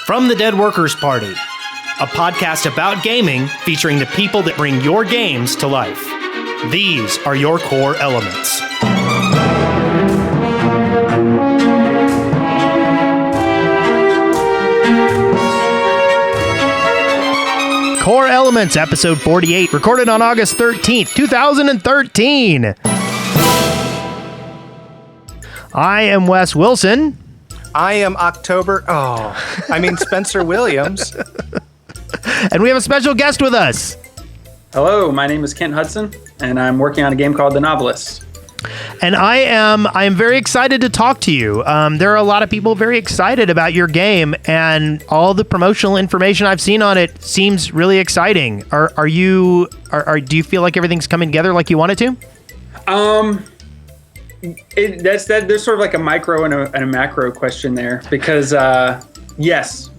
From the Dead Workers Party, a podcast about gaming featuring the people that bring your games to life. These are your core elements. Core Elements, episode 48, recorded on August 13th, 2013. I am Wes Wilson. I am Spencer Williams. And we have a special guest with us. Hello, my name is Kent Hudson, and I'm working on a game called The Novelist. And I am very excited to talk to you. There are a lot of people very excited about your game, and all the promotional information I've seen on it seems really exciting. Do you feel like everything's coming together like you want it to? There's sort of like a micro and a macro question there, because yes,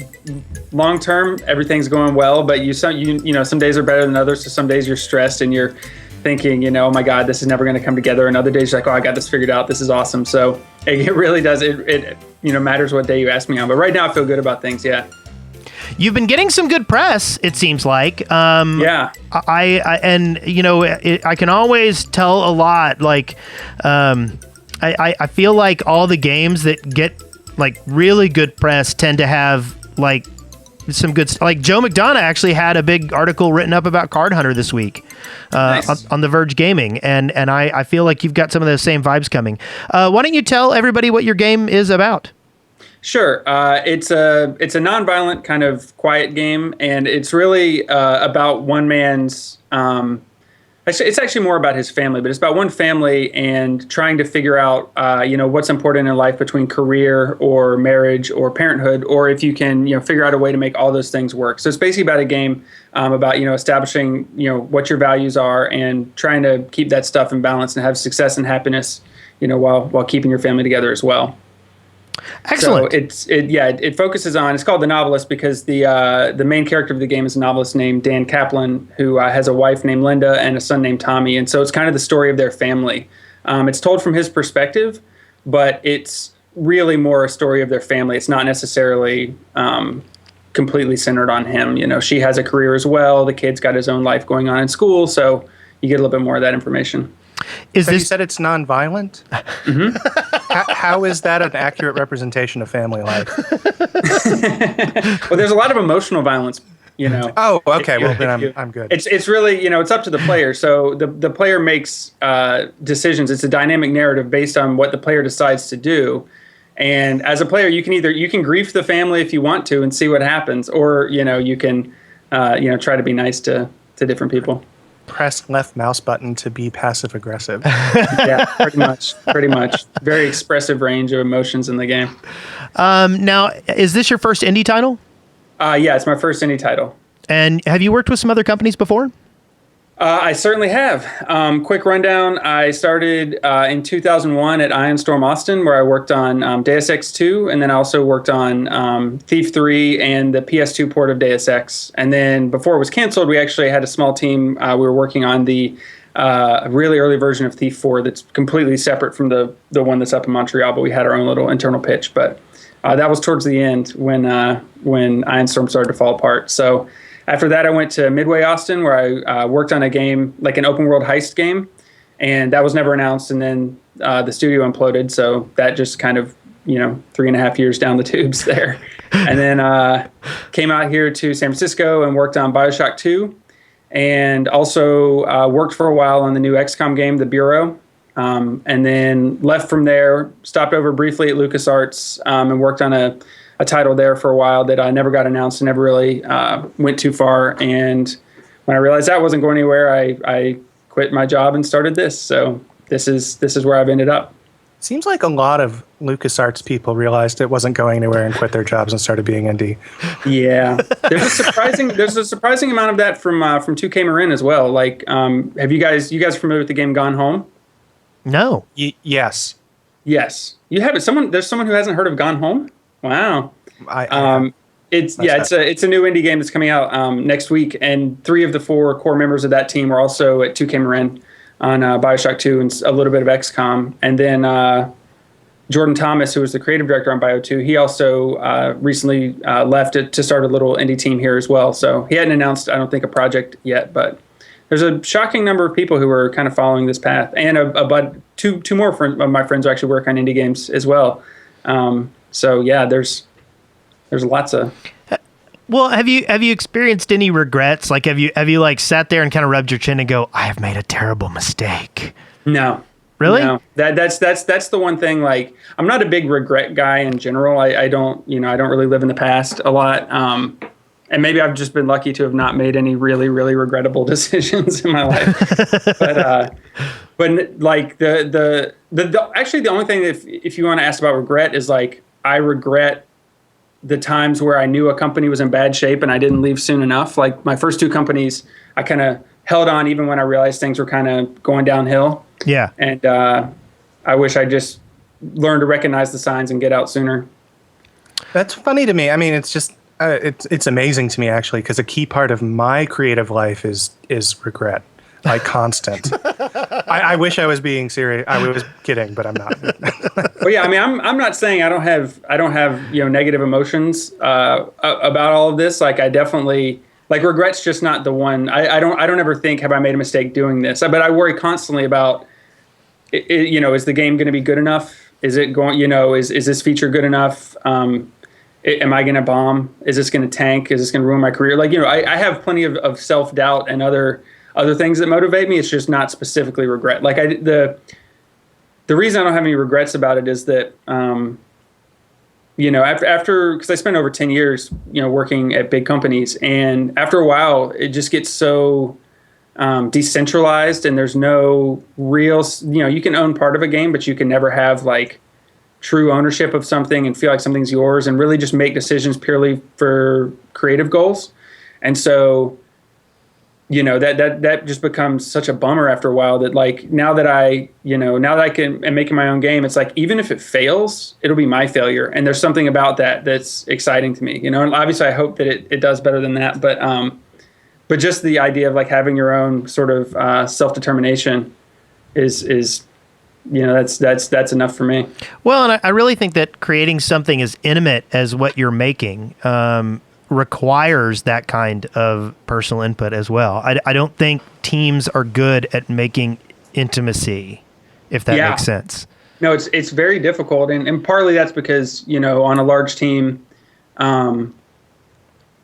long term everything's going well, but some days are better than others. So some days you're stressed and you're thinking, oh my God, this is never going to come together. And other days you're like, oh, I got this figured out. This is awesome. So it really does. It matters what day you ask me on. But right now I feel good about things. Yeah. You've been getting some good press, it seems like. Yeah. I can always tell a lot. Like, I feel like all the games that get like really good press tend to have like some good. Like Joe McDonough actually had a big article written up about Card Hunter this week, nice. on The Verge Gaming, and I feel like you've got some of those same vibes coming. Why don't you tell everybody what your game is about? Sure. It's a non-violent kind of quiet game, and it's really about one man's. It's actually more about his family, but it's about one family and trying to figure out, what's important in life between career or marriage or parenthood, or if you can, figure out a way to make all those things work. So it's basically about a game about establishing, what your values are and trying to keep that stuff in balance and have success and happiness, while keeping your family together as well. Excellent. So it focuses on. It's called The Novelist because the main character of the game is a novelist named Dan Kaplan, who has a wife named Linda and a son named Tommy, and so it's kind of the story of their family. It's told from his perspective, but it's really more a story of their family. It's not necessarily completely centered on him. She has a career as well. The kid's got his own life going on in school, so you get a little bit more of that information. You said it's non-violent? Mm-hmm. How is that an accurate representation of family life? Well, there's a lot of emotional violence, Oh, okay. I'm good. It's really, it's up to the player. So the player makes decisions. It's a dynamic narrative based on what the player decides to do. And as a player, you can grief the family if you want to and see what happens, or you can try to be nice to different people. Press left mouse button to be passive aggressive. Yeah, pretty much. Very expressive range of emotions in the game. Now, is this your first indie title? Yeah, it's my first indie title. And have you worked with some other companies before? I certainly have. Quick rundown. I started in 2001 at Ion Storm Austin, where I worked on Deus Ex 2, and then I also worked on Thief 3 and the PS2 port of Deus Ex. And then before it was canceled, we actually had a small team. We were working on the really early version of Thief 4 that's completely separate from the one that's up in Montreal, but we had our own little internal pitch. But that was towards the end when Ion Storm started to fall apart. So after that, I went to Midway Austin, where I worked on a game, like an open world heist game, and that was never announced. And then the studio imploded, so that just kind of, 3.5 years down the tubes there. And then came out here to San Francisco and worked on BioShock 2, and also worked for a while on the new XCOM game, The Bureau. And then left from there, stopped over briefly at LucasArts and worked on a title there for a while that I never got announced and never really went too far. And when I realized that wasn't going anywhere, I quit my job and started this. So this is where I've ended up. Seems like a lot of LucasArts people realized it wasn't going anywhere and quit their jobs and started being indie. Yeah, there's a surprising amount of that from 2K Marin as well. Like, have you guys familiar with the game Gone Home? No. Yes. Yes, you have it. There's someone who hasn't heard of Gone Home. Wow. It's a new indie game that's coming out next week, and 3 of the 4 core members of that team are also at 2K Marin on BioShock 2 and a little bit of XCOM. And then Jordan Thomas, who was the creative director on Bio 2, he also recently left it to start a little indie team here as well. So he hadn't announced, I don't think, a project yet, but there's a shocking number of people who are kind of following this path, and two more of my friends who actually work on indie games as well. So yeah, there's lots of. Well, have you experienced any regrets? Like, have you like sat there and kind of rubbed your chin and go, I have made a terrible mistake? No. Really? No. That's the one thing. Like, I'm not a big regret guy in general. I don't really live in the past a lot. And maybe I've just been lucky to have not made any really, really regrettable decisions in my life. But like actually the only thing that if you want to ask about regret is like, I regret the times where I knew a company was in bad shape and I didn't leave soon enough. Like my first two companies, I kind of held on even when I realized things were kind of going downhill. Yeah. And I wish I just learned to recognize the signs and get out sooner. That's funny to me. I mean, it's just it's amazing to me actually, because a key part of my creative life is regret, like constant. I wish I was being serious. I was kidding, but I'm not. Well, yeah, I mean, I'm not saying I don't have negative emotions about all of this. Like I definitely like regret's just not the one. I don't ever think, have I made a mistake doing this? But I worry constantly about is the game going to be good enough? Is it going? Is this feature good enough? Am I going to bomb? Is this going to tank? Is this going to ruin my career? Like, I have plenty of self-doubt and other things that motivate me. It's just not specifically regret. Like the reason I don't have any regrets about it is that, after, because I spent over 10 years, working at big companies, and after a while, it just gets so decentralized, and there's no real, you can own part of a game, but you can never have like true ownership of something and feel like something's yours and really just make decisions purely for creative goals. And so, that just becomes such a bummer after a while that like, now that I am making my own game, it's like, even if it fails, it'll be my failure. And there's something about that's exciting to me, and obviously I hope that it does better than that. But just the idea of like having your own sort of self-determination is that's enough for me. Well, and I really think that creating something as intimate as what you're making requires that kind of personal input as well. I don't think teams are good at making intimacy, if that makes sense. No, it's very difficult, and partly that's because on a large team,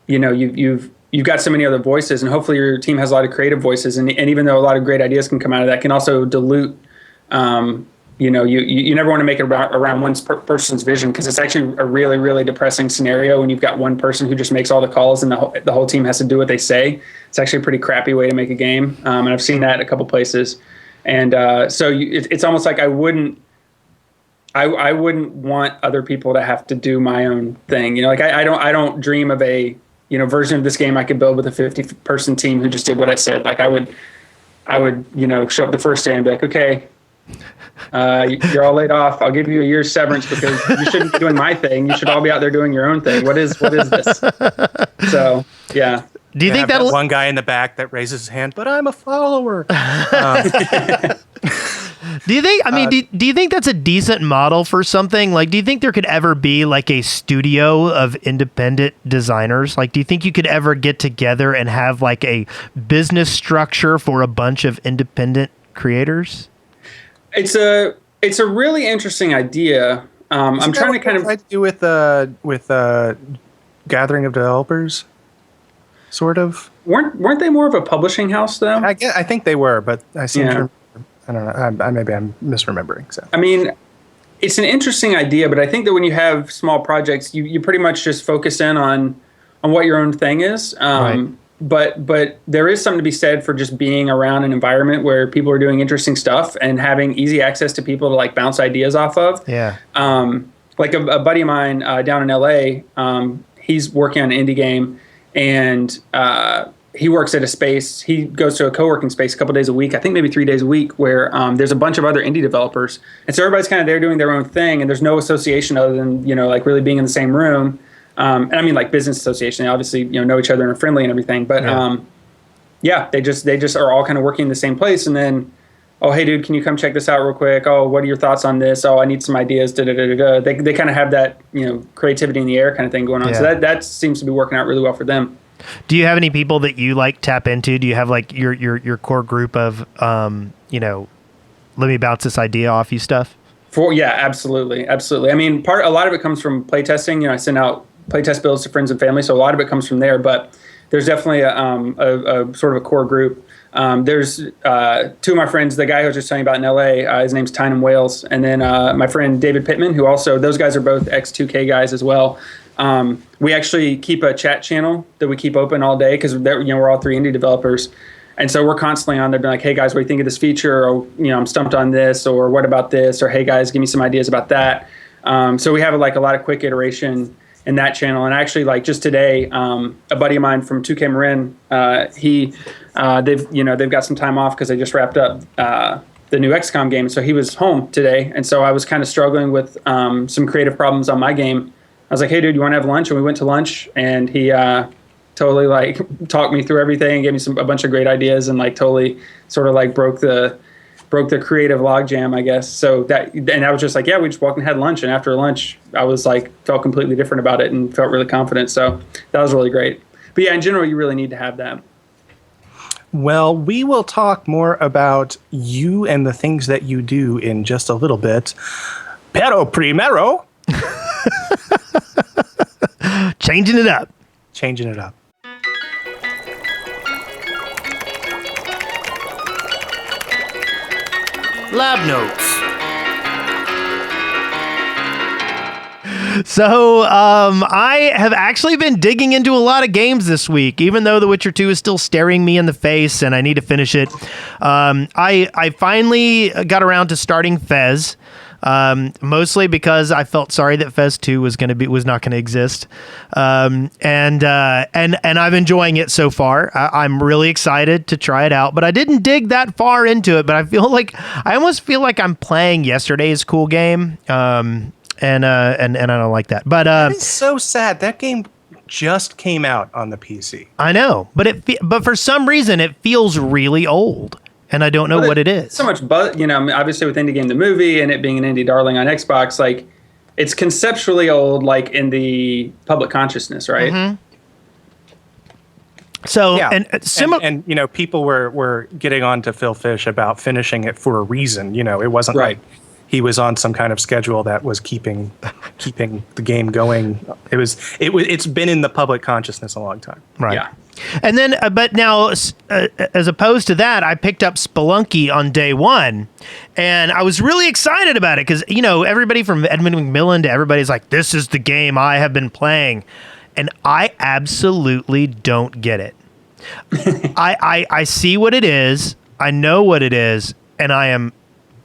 you've got so many other voices, and hopefully your team has a lot of creative voices, and even though a lot of great ideas can come out of that, can also dilute. You never want to make it around one person's vision, because it's actually a really, really depressing scenario when you've got one person who just makes all the calls and the whole team has to do what they say. It's actually a pretty crappy way to make a game, and I've seen that a couple places. And it's almost like I wouldn't want other people to have to do my own thing. I don't dream of a version of this game I could build with a 50-person team who just did what I said. Like I would show up the first day and be like, okay, you're all laid off. I'll give you a year's severance because you shouldn't be doing my thing. You should all be out there doing your own thing. What is this? So, yeah. Do you think that one guy in the back that raises his hand, but I'm a follower? Do you think, do you think that's a decent model for something? Like, do you think there could ever be like a studio of independent designers? Like, do you think you could ever get together and have like a business structure for a bunch of independent creators? It's a really interesting idea. I'm trying to kind of do with gathering of developers, sort of. Weren't they more of a publishing house though? I think they were, but I seem to. I don't know. Maybe I'm misremembering. So I mean, it's an interesting idea, but I think that when you have small projects, you pretty much just focus in on what your own thing is. Right. But there is something to be said for just being around an environment where people are doing interesting stuff and having easy access to people to like bounce ideas off of. Yeah. Like a buddy of mine down in LA, he's working on an indie game, and he works at a space. He goes to a co-working space a couple days a week, I think maybe 3 days a week, where there's a bunch of other indie developers. And so everybody's kind of there doing their own thing, and there's no association other than, like really being in the same room. And I mean like business association. They obviously, know each other and are friendly and everything. But they just are all kind of working in the same place. And then oh, hey, dude, can you come check this out real quick? Oh, what are your thoughts on this? Oh, I need some ideas. Da, da, da, da, da. They kind of have that, creativity in the air kind of thing going on. Yeah. So that seems to be working out really well for them. Do you have any people that you like tap into? Do you have like your core group of, let me bounce this idea off you stuff? Yeah, absolutely. Absolutely. I mean, a lot of it comes from playtesting. I send out playtest builds to friends and family. So a lot of it comes from there, but there's definitely a sort of a core group. There's two of my friends, the guy who was just telling you about in LA, his name's Tynan Wales. And then my friend David Pittman, who also, those guys are both X2K guys as well. We actually keep a chat channel that we keep open all day because we're all three indie developers. And so we're constantly on there being like, hey guys, what do you think of this feature? Or, I'm stumped on this, or what about this? Or hey guys, give me some ideas about that. So we have a lot of quick iteration in that channel. And actually, like just today, a buddy of mine from 2K Marin, they've got some time off because they just wrapped up the new XCOM game. So he was home today. And so I was kind of struggling with some creative problems on my game. I was like, hey dude, you want to have lunch? And we went to lunch, and he totally talked me through everything, gave me a bunch of great ideas, and totally sort of broke the creative logjam, I guess. So and I was just like, yeah, we just walked and had lunch, and after lunch, I was felt completely different about it and felt really confident. So that was really great. But yeah, in general, you really need to have that. Well, we will talk more about you and the things that you do in just a little bit. Pero primero, Changing it up. changing it up. Lab notes. So I have actually been digging into a lot of games this week, even though The Witcher 2 is still staring me in the face and I need to finish it. I finally got around to starting Fez. Mostly because I felt sorry that Fez 2 was not going to exist. And I'm enjoying it so far. I'm really excited to try it out, but I didn't dig that far into it, but I almost feel like I'm playing yesterday's cool game. And I don't like that, but, That is so sad. That game just came out on the PC. I know, but for some reason it feels really old. And I don't know what it is. So much buzz, obviously with Indie Game the movie and it being an indie darling on Xbox, it's conceptually old, in the public consciousness, right? Mm-hmm. So, Yeah. and people were getting on to Phil Fish about finishing it for a reason. It wasn't Right. like he was on some kind of schedule that was keeping the game going. It's been in the public consciousness a long time. right. Yeah. And then, but now, as opposed to that, I picked up Spelunky on day one, and I was really excited about it because, everybody from Edmund McMillan to everybody's like, this is the game I have been playing. And I absolutely don't get it. I see what it is. I know what it is. And I'm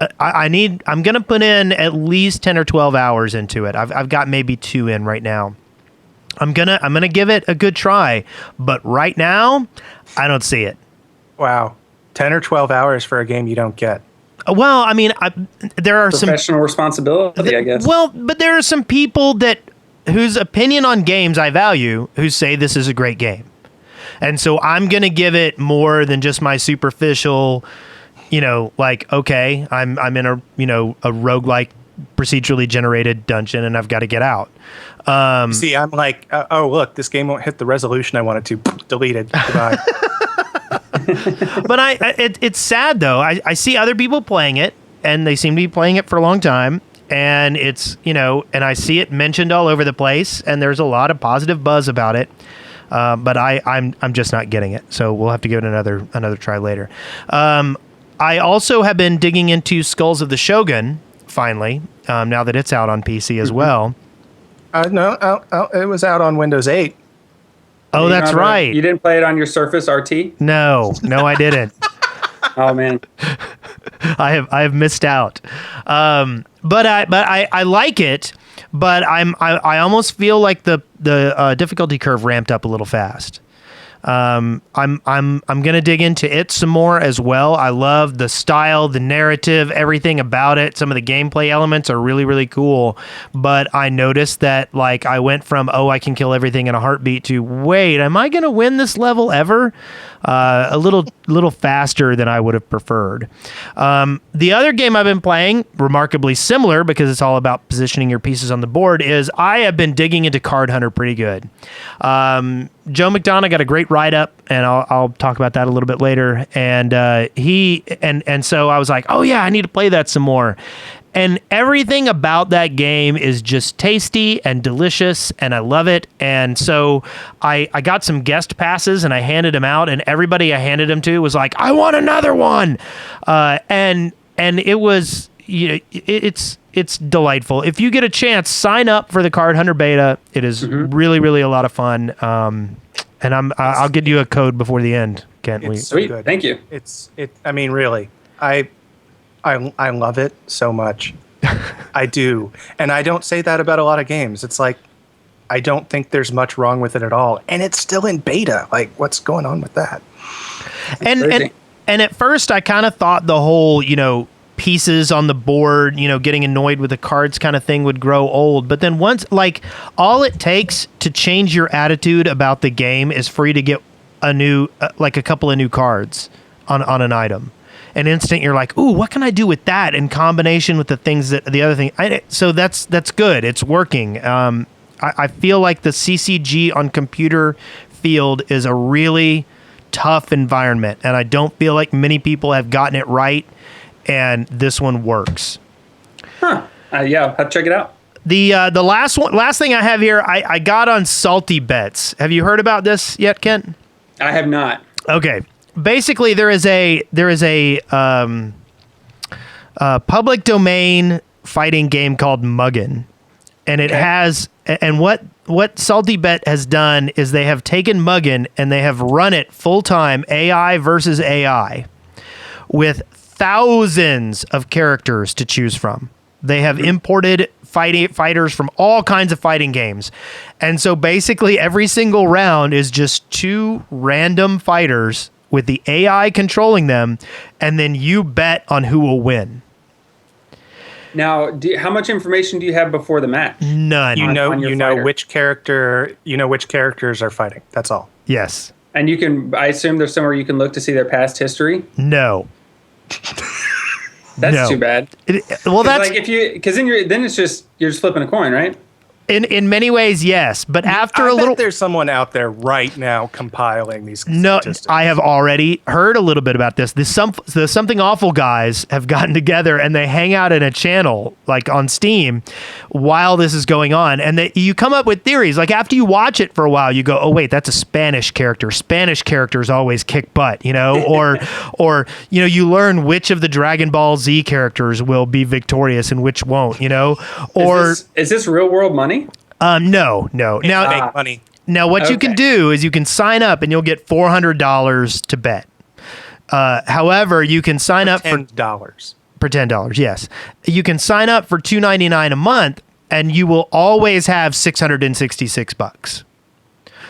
going to put in at least 10 or 12 hours into it. I've got maybe 2 in right now. I'm gonna give it a good try, but right now, I don't see it. Wow. 10 or 12 hours for a game you don't get. Well, I mean, there are Professional responsibility, I guess. Well, but there are some people whose opinion on games I value who say this is a great game. And so I'm going to give it more than just my superficial, okay, I'm in a roguelike procedurally generated dungeon and I've got to get out. See, I'm like, oh, look, this game won't hit the resolution I wanted to. Deleted. Goodbye. But it's sad though. I see other people playing it and they seem to be playing it for a long time. And it's, and I see it mentioned all over the place and there's a lot of positive buzz about it. But I'm just not getting it. So we'll have to give it another try later. I also have been digging into Skulls of the Shogun finally, now that it's out on PC as well. No, it was out on Windows 8. Oh, that's right. You didn't play it on your Surface RT? No, I didn't. Oh man, I have missed out. But I like it, but I almost feel like the difficulty curve ramped up a little fast. I'm gonna dig into it some more as well. I love the style, the narrative, everything about it. Some of the gameplay elements are really, really cool. But I noticed that like I went from I can kill everything in a heartbeat to wait, am I gonna win this level ever? A little faster than I would have preferred. The other game I've been playing, remarkably similar because it's all about positioning your pieces on the board, is I have been digging into Card Hunter pretty good. Joe McDonough got a great write-up, and I'll talk about that a little bit later. And so I was like, oh yeah, I need to play that some more. And everything about that game is just tasty and delicious, and I love it. And so I got some guest passes, and I handed them out, and everybody I handed them to was like, I want another one. And it was, it's delightful. If you get a chance, sign up for the Card Hunter beta. It is really, really a lot of fun. And I'll get you a code before the end, Kent. It's Sweet, good. thank you. I mean, really, I love it so much. I do. And I don't say that about a lot of games. It's like, I don't think there's much wrong with it at all. And it's still in beta. Like, what's going on with that? And at first I kind of thought the whole, pieces on the board, getting annoyed with the cards kind of thing would grow old. But then once, like, all it takes to change your attitude about the game is for you to get a couple of new cards on an item. An instant you're like, ooh, what can I do with that in combination with the things that the other thing? So that's good. It's working. I feel like the CCG on computer field is a really tough environment, and I don't feel like many people have gotten it right. And this one works. Yeah, I'll have to check it out. The last thing I have here, I got on Salty Bets. Have you heard about this yet, Kent? I have not. Okay. Basically, there is a public domain fighting game called Muggin, and it has what Salty Bet has done is they have taken Muggin and they have run it full time AI versus AI with thousands of characters to choose from. They have imported fighters from all kinds of fighting games, and so basically every single round is just two random fighters with the AI controlling them, and then you bet on who will win. Now, how much information do you have before the match? None. You know which characters are fighting. That's all. Yes. And I assume there's somewhere you can look to see their past history? No. That's too bad. That's like because then you're just flipping a coin, right? In many ways, yes. But after I bet there's someone out there right now compiling these statistics. I have already heard a little bit about this. The Something Awful guys have gotten together and they hang out in a channel like on Steam while this is going on, and you come up with theories. Like after you watch it for a while, you go, "Oh wait, that's a Spanish character. Spanish characters always kick butt," or you learn which of the Dragon Ball Z characters will be victorious and which won't. Or is this real world money? No. Now, make money. Now, what you can do is you can sign up and you'll get $400 to bet. However, you can sign up for $10. For $10, yes. You can sign up for $2.99 a month, and you will always have $666.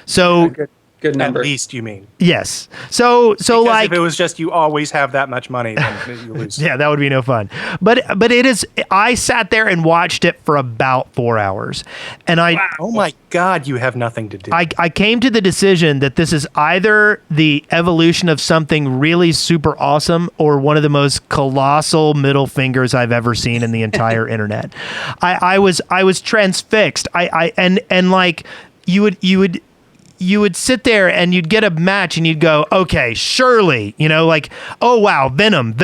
So. Good number. At least, you mean? Yes. So because like if it was just you always have that much money, then you lose. Yeah, that would be no fun. But it is. I sat there and watched it for about 4 hours, and oh my God, you have nothing to do. I came to the decision that this is either the evolution of something really super awesome or one of the most colossal middle fingers I've ever seen in the entire internet. I was transfixed. And like you would sit there and you'd get a match and you'd go, okay, surely, like, oh wow, Venom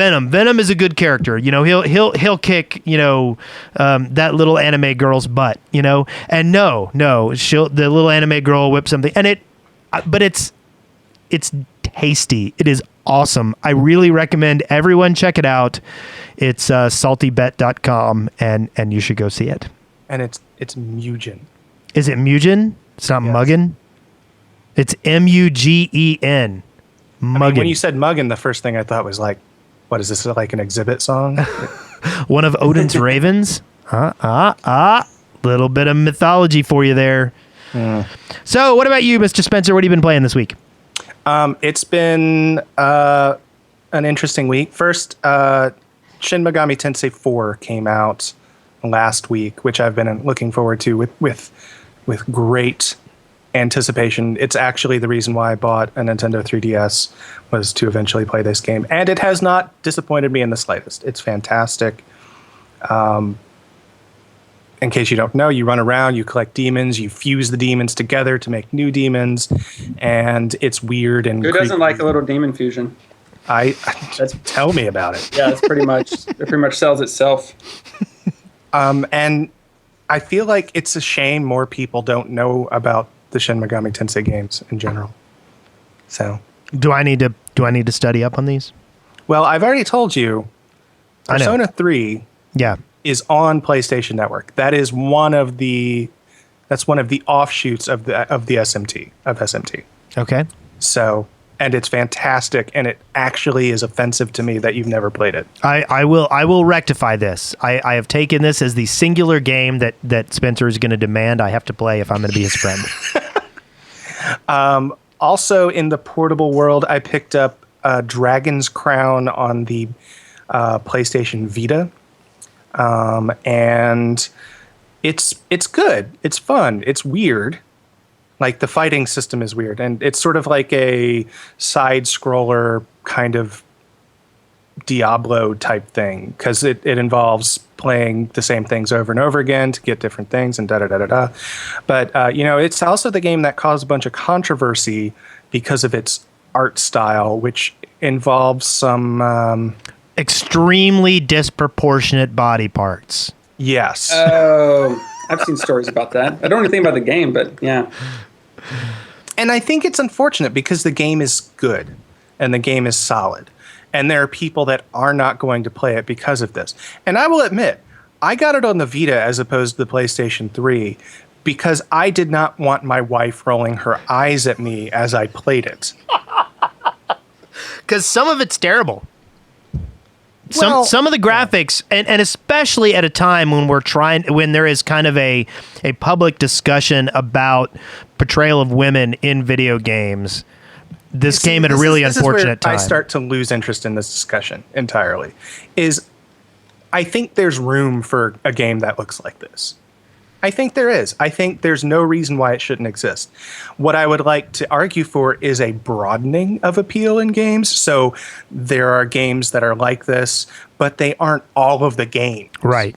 is a good character. He'll kick, that little anime girl's butt, and no, the little anime girl will whip something, and but it's tasty. It is awesome. I really recommend everyone check it out. It's saltybet.com and you should go see it. And it's Mugen. Is it Mugen? It's not Muggin? It's Mugen. Muggin. When you said Muggin, the first thing I thought was like, what is this, like an exhibit song? One of Odin's ravens? Little bit of mythology for you there. So what about you, Mr. Spencer? What have you been playing this week? It's been an interesting week. First, Shin Megami Tensei 4 came out last week, which I've been looking forward to with great anticipation. It's actually the reason why I bought a Nintendo 3DS, was to eventually play this game, and it has not disappointed me in the slightest. It's fantastic. In case you don't know, you run around, you collect demons, you fuse the demons together to make new demons, and it's weird and Who doesn't like a little demon fusion? Tell me about it. Yeah, it pretty much sells itself. And I feel like it's a shame more people don't know about the Shin Megami Tensei games in general. So, Do I need to study up on these? well, I've already told you, I know. Persona 3 Yeah. is on PlayStation Network. That is one of the offshoots of the SMT. Okay. So, and it's fantastic, and it actually is offensive to me that you've never played it. I will rectify this. I have taken this as the singular game that Spencer is going to demand I have to play if I'm going to be his friend. Also, in the portable world, I picked up Dragon's Crown on the PlayStation Vita, and it's good. It's fun. It's weird. Like, the fighting system is weird, and it's sort of like a side scroller kind of Diablo type thing, because it involves playing the same things over and over again to get different things and da-da-da-da-da. But, it's also the game that caused a bunch of controversy because of its art style, which involves some... Extremely disproportionate body parts. yes. Oh, I've seen stories about that. I don't know anything about the game, but yeah. And I think it's unfortunate because the game is good and the game is solid. And there are people that are not going to play it because of this. And I will admit, I got it on the Vita as opposed to the PlayStation 3 because I did not want my wife rolling her eyes at me as I played it. Because some of it's terrible. Well, Some of the graphics, and especially at a time when there is kind of a public discussion about portrayal of women in video games, this came at a really unfortunate time. I start to lose interest in this discussion entirely. I think there's room for a game that looks like this. I think there is. I think there's no reason why it shouldn't exist. What I would like to argue for is a broadening of appeal in games. So there are games that are like this, but they aren't all of the games. Right.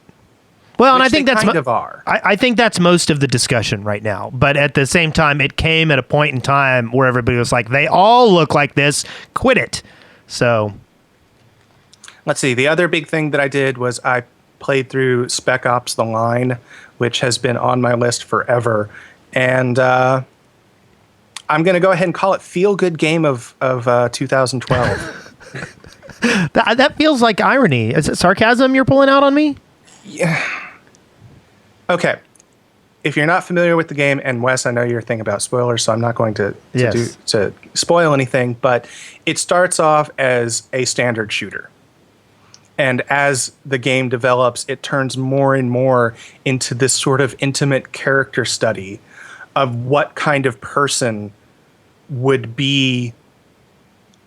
Well, and I Which think they that's kind of are. I think that's most of the discussion right now. But at the same time, it came at a point in time where everybody was like, "They all look like this. Quit it." So, Let's see. The other big thing that I did was I played through Spec Ops: The Line, which has been on my list forever, and I'm going to go ahead and call it feel good game of 2012. that feels like irony. Is it sarcasm you're pulling out on me? Okay. If you're not familiar with the game, and Wes, I know your thing about spoilers, so I'm not going to spoil anything, but it starts off as a standard shooter. And as the game develops, it turns more and more into this sort of intimate character study of what kind of person would be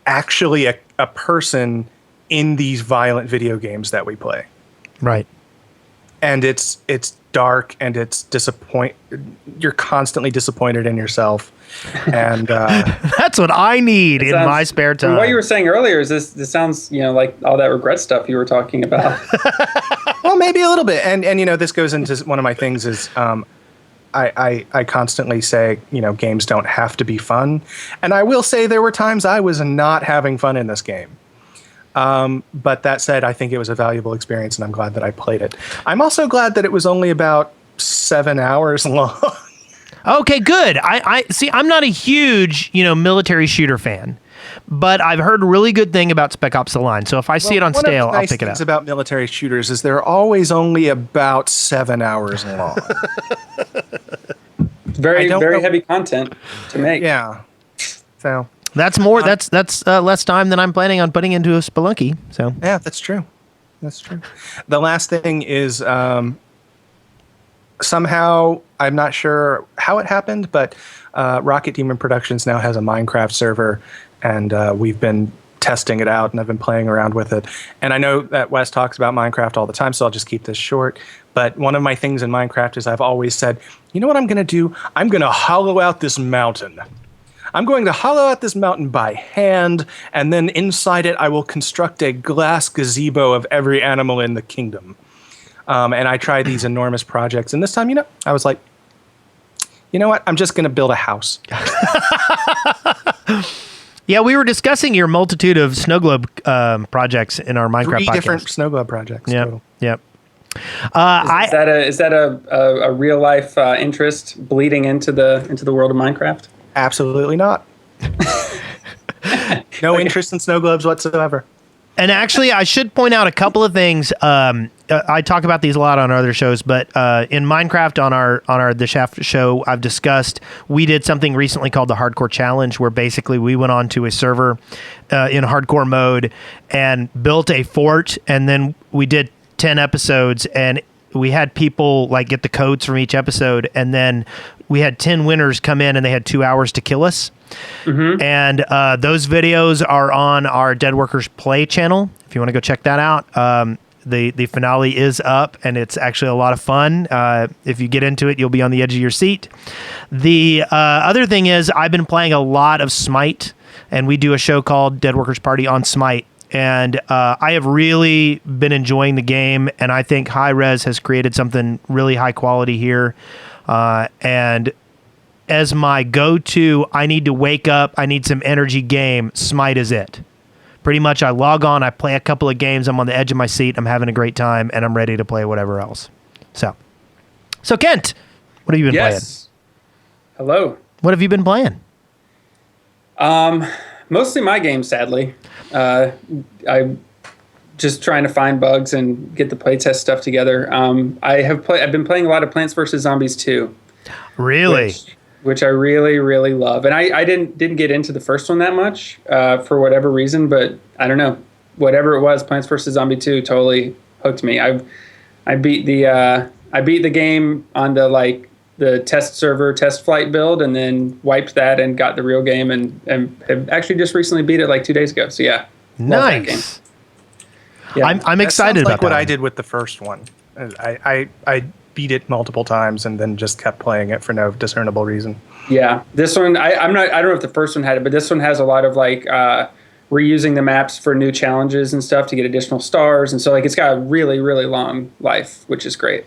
actually a person in these violent video games that we play. Right. And it's dark, and it's you're constantly disappointed in yourself, and That's what I need in my spare time. What you were saying earlier is this sounds like all that regret stuff you were talking about. well, maybe a little bit, and this goes into one of my things is I constantly say games don't have to be fun, and I will say there were times I was not having fun in this game. But that said, I think it was a valuable experience, and I'm glad that I played it. I'm also glad that it was only about 7 hours long. Okay, good. I see. I'm not a huge, military shooter fan, but I've heard a really good thing about Spec Ops: The Line. So if I see it on sale, I'll pick it up. One of the nice things about military shooters is they're always only about 7 hours long. Very heavy content to make. Yeah. So That's more. That's less time than I'm planning on putting into a Spelunky. So yeah, that's true. That's true. The last thing is somehow I'm not sure how it happened, but Rocket Demon Productions now has a Minecraft server, and we've been testing it out, and I've been playing around with it. And I know that Wes talks about Minecraft all the time, so I'll just keep this short. But one of my things in Minecraft is I've always said, you know what I'm going to do? I'm going to hollow out this mountain. I'm going to hollow out this mountain by hand, and then inside it I will construct a glass gazebo of every animal in the kingdom. And I try these enormous projects. And this time, I was like, you know what? I'm just going to build a house. Yeah, we were discussing your multitude of snow globe projects in our Minecraft 3 podcast. different snow globe projects. Yep. Yep. Is that a real life interest bleeding into the world of Minecraft? Absolutely not. No interest in snow globes whatsoever. And actually, I should point out a couple of things. I talk about these a lot on our other shows, but in Minecraft on our The Shaft show, I've discussed we did something recently called the Hardcore Challenge, where basically we went on to a server in hardcore mode and built a fort, and then we did 10 episodes, and we had people like get the codes from each episode, and then we had 10 winners come in, and they had 2 hours to kill us. Mm-hmm. And those videos are on our Dead Workers Play channel. If you want to go check that out, the finale is up, and it's actually a lot of fun. If you get into it, you'll be on the edge of your seat. The other thing is I've been playing a lot of Smite, and we do a show called Dead Workers Party on Smite. And I have really been enjoying the game, and I think High Res has created something really high quality here. And as my go-to, I need to wake up, I need some energy game, Smite is it. Pretty much I log on, I play a couple of games, I'm on the edge of my seat, I'm having a great time, and I'm ready to play whatever else. So Kent, what have you been playing? Hello. What have you been playing? Mostly my games, sadly. I'm just trying to find bugs and get the playtest stuff together. I've been playing a lot of Plants vs. Zombies 2. Really? Which I really, really love. And I didn't get into the first one that much for whatever reason, but I don't know. Whatever it was, Plants vs. Zombie 2 totally hooked me. I beat the game on the test server test flight build, and then wiped that and got the real game, and have actually just recently beat it like 2 days ago. So yeah, nice. Yeah. I'm excited about what that. I did with the first one. I beat it multiple times and then just kept playing it for no discernible reason. Yeah, this one I don't know if the first one had it, but this one has a lot of reusing the maps for new challenges and stuff to get additional stars, and so it's got a really, really long life, which is great.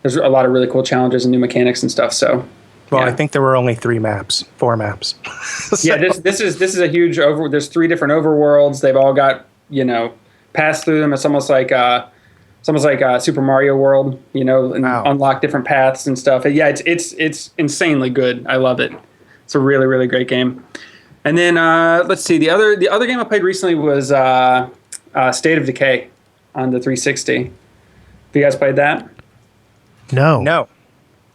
There's a lot of really cool challenges and new mechanics and stuff. So, well, yeah. I think there were only 4 maps. So. Yeah, this is a huge There's 3 different overworlds. They've all got pass through them. It's almost like Super Mario World, and wow. Unlock different paths and stuff. Yeah, it's insanely good. I love it. It's a really, really great game. And then let's see, the other game I played recently was State of Decay on the 360. Have you guys played that? No.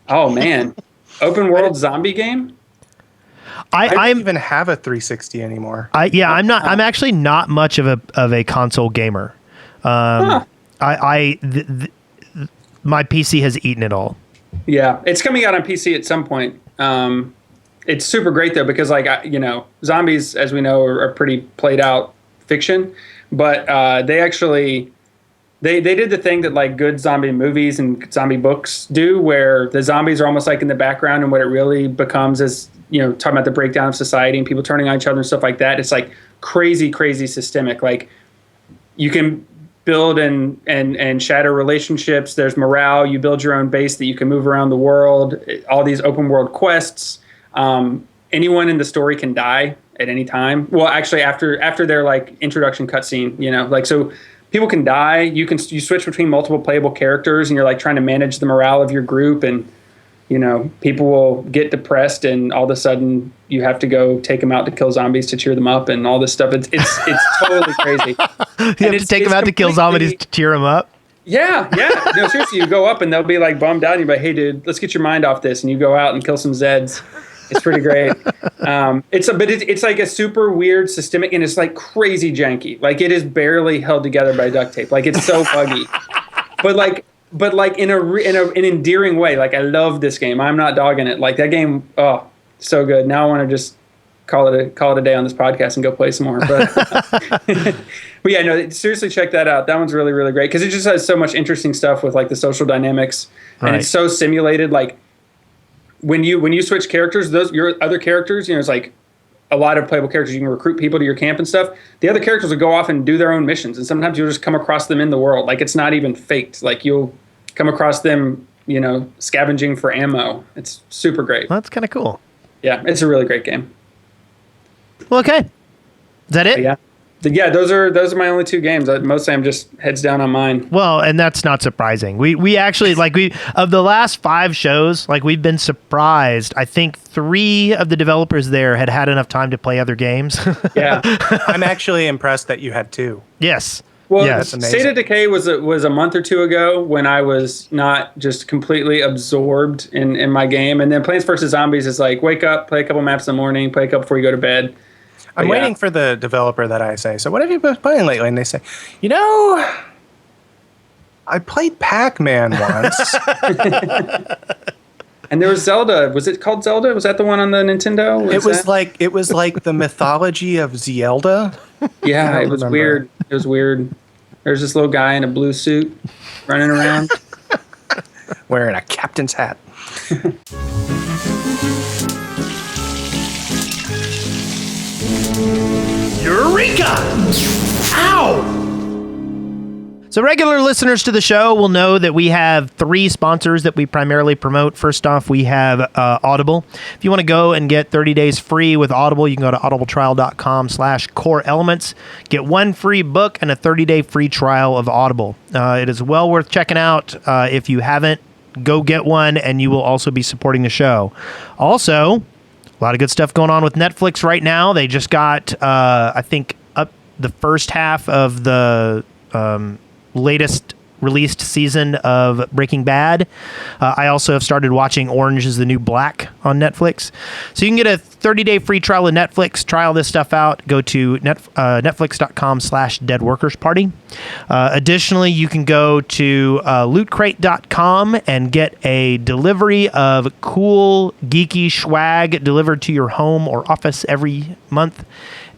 Oh man, open world zombie game. I don't even have a 360 anymore. I'm not. I'm actually not much of a console gamer. My PC has eaten it all. Yeah, it's coming out on PC at some point. It's super great though, because zombies, as we know, are pretty played out fiction, but they actually. They did the thing that good zombie movies and zombie books do, where the zombies are almost in the background, and what it really becomes is, talking about the breakdown of society and people turning on each other and stuff like that. It's crazy, crazy systemic. You can build and shatter relationships. There's morale. You build your own base that you can move around the world. All these open world quests. Anyone in the story can die at any time. Well, actually, after their introduction cutscene, so. People can die. You switch between multiple playable characters, and you're trying to manage the morale of your group, and people will get depressed, and all of a sudden you have to go take them out to kill zombies to cheer them up, and all this stuff. It's totally crazy. You have to take them out to kill zombies to cheer them up. Yeah. No, seriously, you go up and they'll be bummed out, and you're like, "Hey, dude, let's get your mind off this," and you go out and kill some Zeds. It's pretty great. It's a super weird systemic, and it's crazy janky. It is barely held together by duct tape. It's so buggy. But but like in an endearing way. Like, I love this game. I'm not dogging it. Like, that game, oh, so good. Now I want to just call it a day on this podcast and go play some more. But, but yeah, no, seriously, check that out. That one's really, really great because it just has so much interesting stuff with like the social dynamics, and it's so simulated. Like when you switch characters, your other characters, it's like a lot of playable characters. You can recruit people to your camp and stuff. The other characters will go off and do their own missions, and sometimes you'll just come across them in the world. Like, it's not even faked. Like, you'll come across them, scavenging for ammo. It's super great. Well, that's kind of cool. Yeah, it's a really great game. Well, okay. Is that it? Yeah, those are my only two games. Mostly I'm just heads down on mine. Well, and that's not surprising. We actually, of the last 5 shows, we've been surprised. I think 3 of the developers there had enough time to play other games. Yeah. I'm actually impressed that you had 2. Yes. Well, yeah, that's amazing. State of Decay was a month or 2 ago when I was not just completely absorbed in my game. And then Plants vs. Zombies is like, wake up, play a couple maps in the morning, play a couple before you go to bed. I'm waiting for the developer that I say, so what have you been playing lately? And they say, I played Pac-Man once. And there was Zelda. Was it called Zelda? Was that the one on the Nintendo? It was like the mythology of Zelda. Yeah, it was weird. It was weird. There's this little guy in a blue suit running around. Wearing a captain's hat. Eureka! Ow! So regular listeners to the show will know that we have 3 sponsors that we primarily promote. First off, we have Audible. If you want to go and get 30 days free with Audible, you can go to audibletrial.com/coreelements. Get 1 free book and a 30-day free trial of Audible. It is well worth checking out. If you haven't, go get one, and you will also be supporting the show. Also, a lot of good stuff going on with Netflix right now. They just got, I think, up the first half of the latest released season of Breaking Bad. I also have started watching Orange is the New Black on Netflix. So you can get a 30-day free trial of Netflix. Trial this stuff out. Go to netflix.com/deadworkersparty. Additionally, you can go to lootcrate.com and get a delivery of cool, geeky swag delivered to your home or office every month.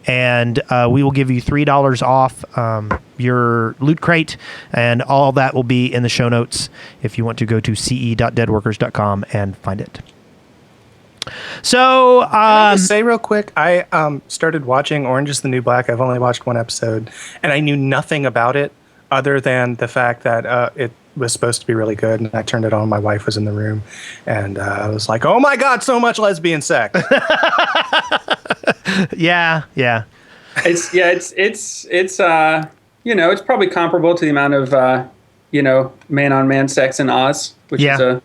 And we will give you $3 off your Loot Crate, and all that will be in the show notes if you want to go to ce.deadworkers.com and find it. So, Can I just say real quick, I started watching Orange is the New Black. I've only watched 1 episode, and I knew nothing about it other than the fact that it was supposed to be really good, and I turned it on. My wife was in the room, and I was like, "Oh my god, so much lesbian sex!" yeah. It's probably comparable to the amount of man-on-man sex in Oz, which is a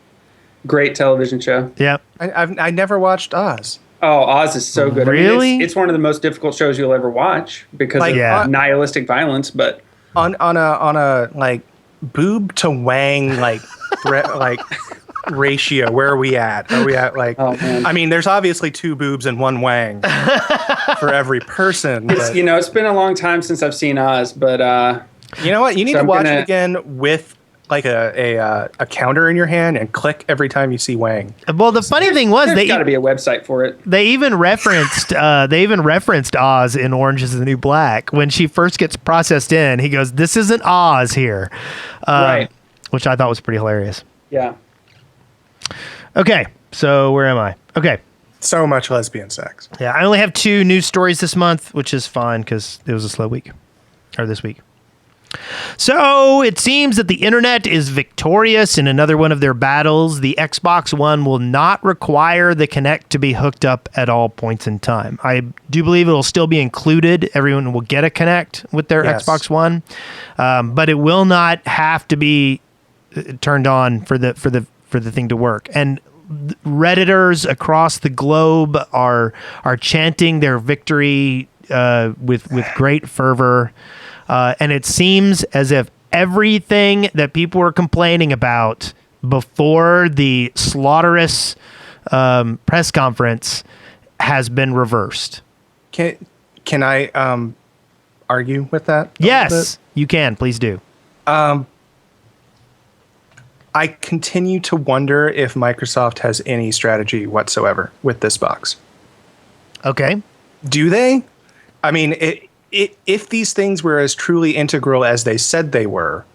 great television show. Yeah, I never watched Oz. Oh, Oz is so good. Really? I mean, it's one of the most difficult shows you'll ever watch because of nihilistic violence. But on a like boob to wang ratio, where are we at? Are we at like? Oh, man. I mean, there's obviously 2 boobs and 1 wang for every person. It's been a long time since I've seen Oz, but you know what? You need to watch it again with like a counter in your hand and click every time you see wang. Well, the funny thing was there's got to be a website for it. They even referenced Oz in Orange is the New Black. When she first gets processed in, he goes, "This isn't Oz here," right? Which I thought was pretty hilarious. Yeah. Okay, so where am I? Okay. So much lesbian sex. Yeah, I only have 2 news stories this month, which is fine because it was a slow week, or this week. So it seems that the internet is victorious in another one of their battles. The Xbox One will not require the Kinect to be hooked up at all points in time. I do believe it will still be included. Everyone will get a Kinect with their Xbox One, but it will not have to be turned on for the thing to work. And Redditors across the globe are chanting their victory with great fervor. And it seems as if everything that people were complaining about before the slaughterous press conference has been reversed. Can I argue with that? Yes, you can. Please do. I continue to wonder if Microsoft has any strategy whatsoever with this box. Okay. Do they? I mean, if these things were as truly integral as they said they were,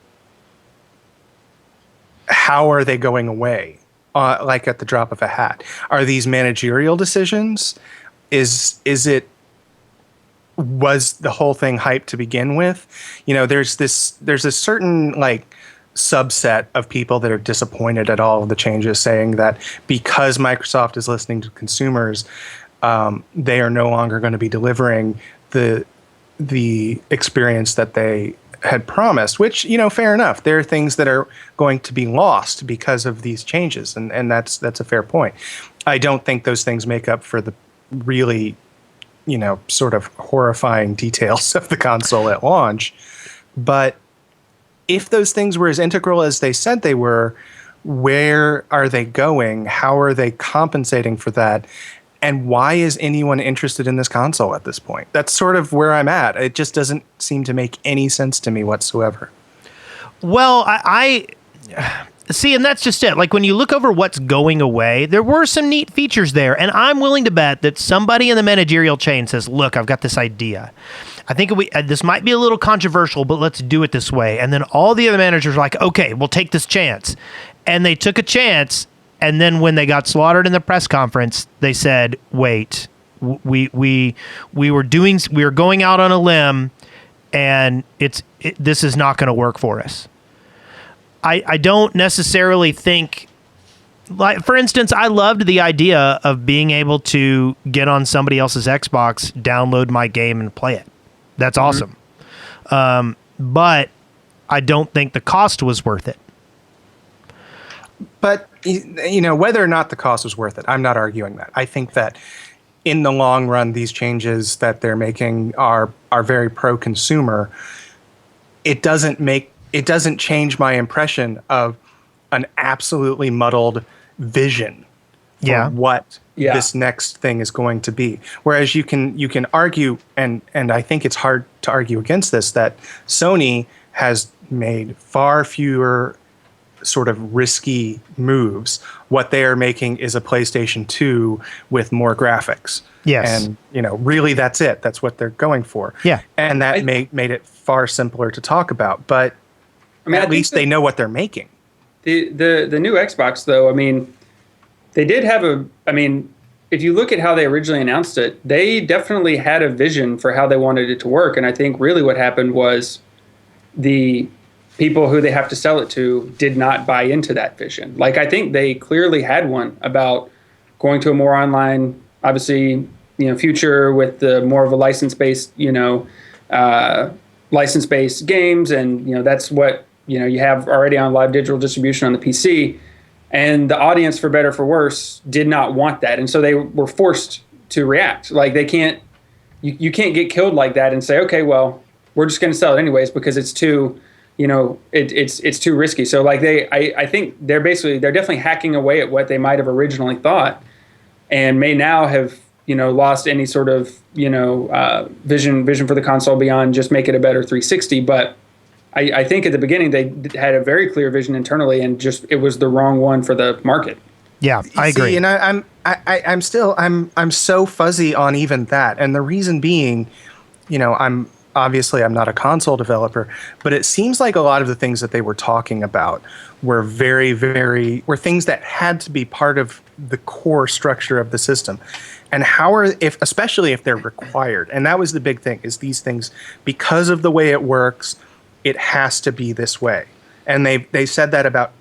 how are they going away? Like at the drop of a hat? Are these managerial decisions? Was the whole thing hyped to begin with? You know, there's a certain like subset of people that are disappointed at all of the changes, saying that because Microsoft is listening to consumers, they are no longer going to be delivering the experience that they had promised, which, you know, fair enough. There are things that are going to be lost because of these changes, and that's a fair point. I don't think those things make up for the really, you know, sort of horrifying details of the console at launch. But if those things were as integral as they said they were, where are they going? How are they compensating for that? And why is anyone interested in this console at this point? That's sort of where I'm at. It just doesn't seem to make any sense to me whatsoever. Well, I see, and that's just it. Like when you look over what's going away, there were some neat features there, and I'm willing to bet that somebody in the managerial chain says, "Look, I've got this idea. I think this might be a little controversial, but let's do it this way." And then all the other managers are like, "Okay, we'll take this chance," and they took a chance. And then when they got slaughtered in the press conference, they said, "Wait, we were going out on a limb, and this is not going to work for us." I don't necessarily think, like, for instance, I loved the idea of being able to get on somebody else's Xbox, download my game, and play it. That's awesome. But I don't think the cost was worth it. But, you know, whether or not the cost was worth it, I'm not arguing that. I think that in the long run, these changes that they're making are very pro-consumer. It doesn't change my impression of an absolutely muddled vision for what this next thing is going to be. Whereas you can argue, and I think it's hard to argue against this, that Sony has made far fewer sort of risky moves. What they are making is a PlayStation 2 with more graphics. Yes. And, you know, really that's it. That's what they're going for. Yeah. And that made it far simpler to talk about. But I mean, at least they know what they're making. The new Xbox, though, I mean, they did have if you look at how they originally announced it, they definitely had a vision for how they wanted it to work. And I think really what happened was the people who they have to sell it to did not buy into that vision. Like, I think they clearly had one about going to a more online, obviously, you know, future with the more of a license-based, you know, license-based games. And, you know, that's what, you know, you have already on live digital distribution on the PC. And the audience, for better or for worse, did not want that. And so they were forced to react. Like, they can't, you can't get killed like that and say, okay, well, we're just going to sell it anyways because it's too, you know, it's too risky. So like I think they're definitely hacking away at what they might have originally thought, and may now have, you know, lost any sort of, you know, vision for the console beyond just make it a better 360. But I think at the beginning they had a very clear vision internally, and just it was the wrong one for the market. Yeah, I agree. See, and I'm still so fuzzy on even that, and the reason being, you know, I'm not a console developer, but it seems like a lot of the things that they were talking about were were things that had to be part of the core structure of the system. And especially if they're required. And that was the big thing, is these things, because of the way it works, it has to be this way. And they said that about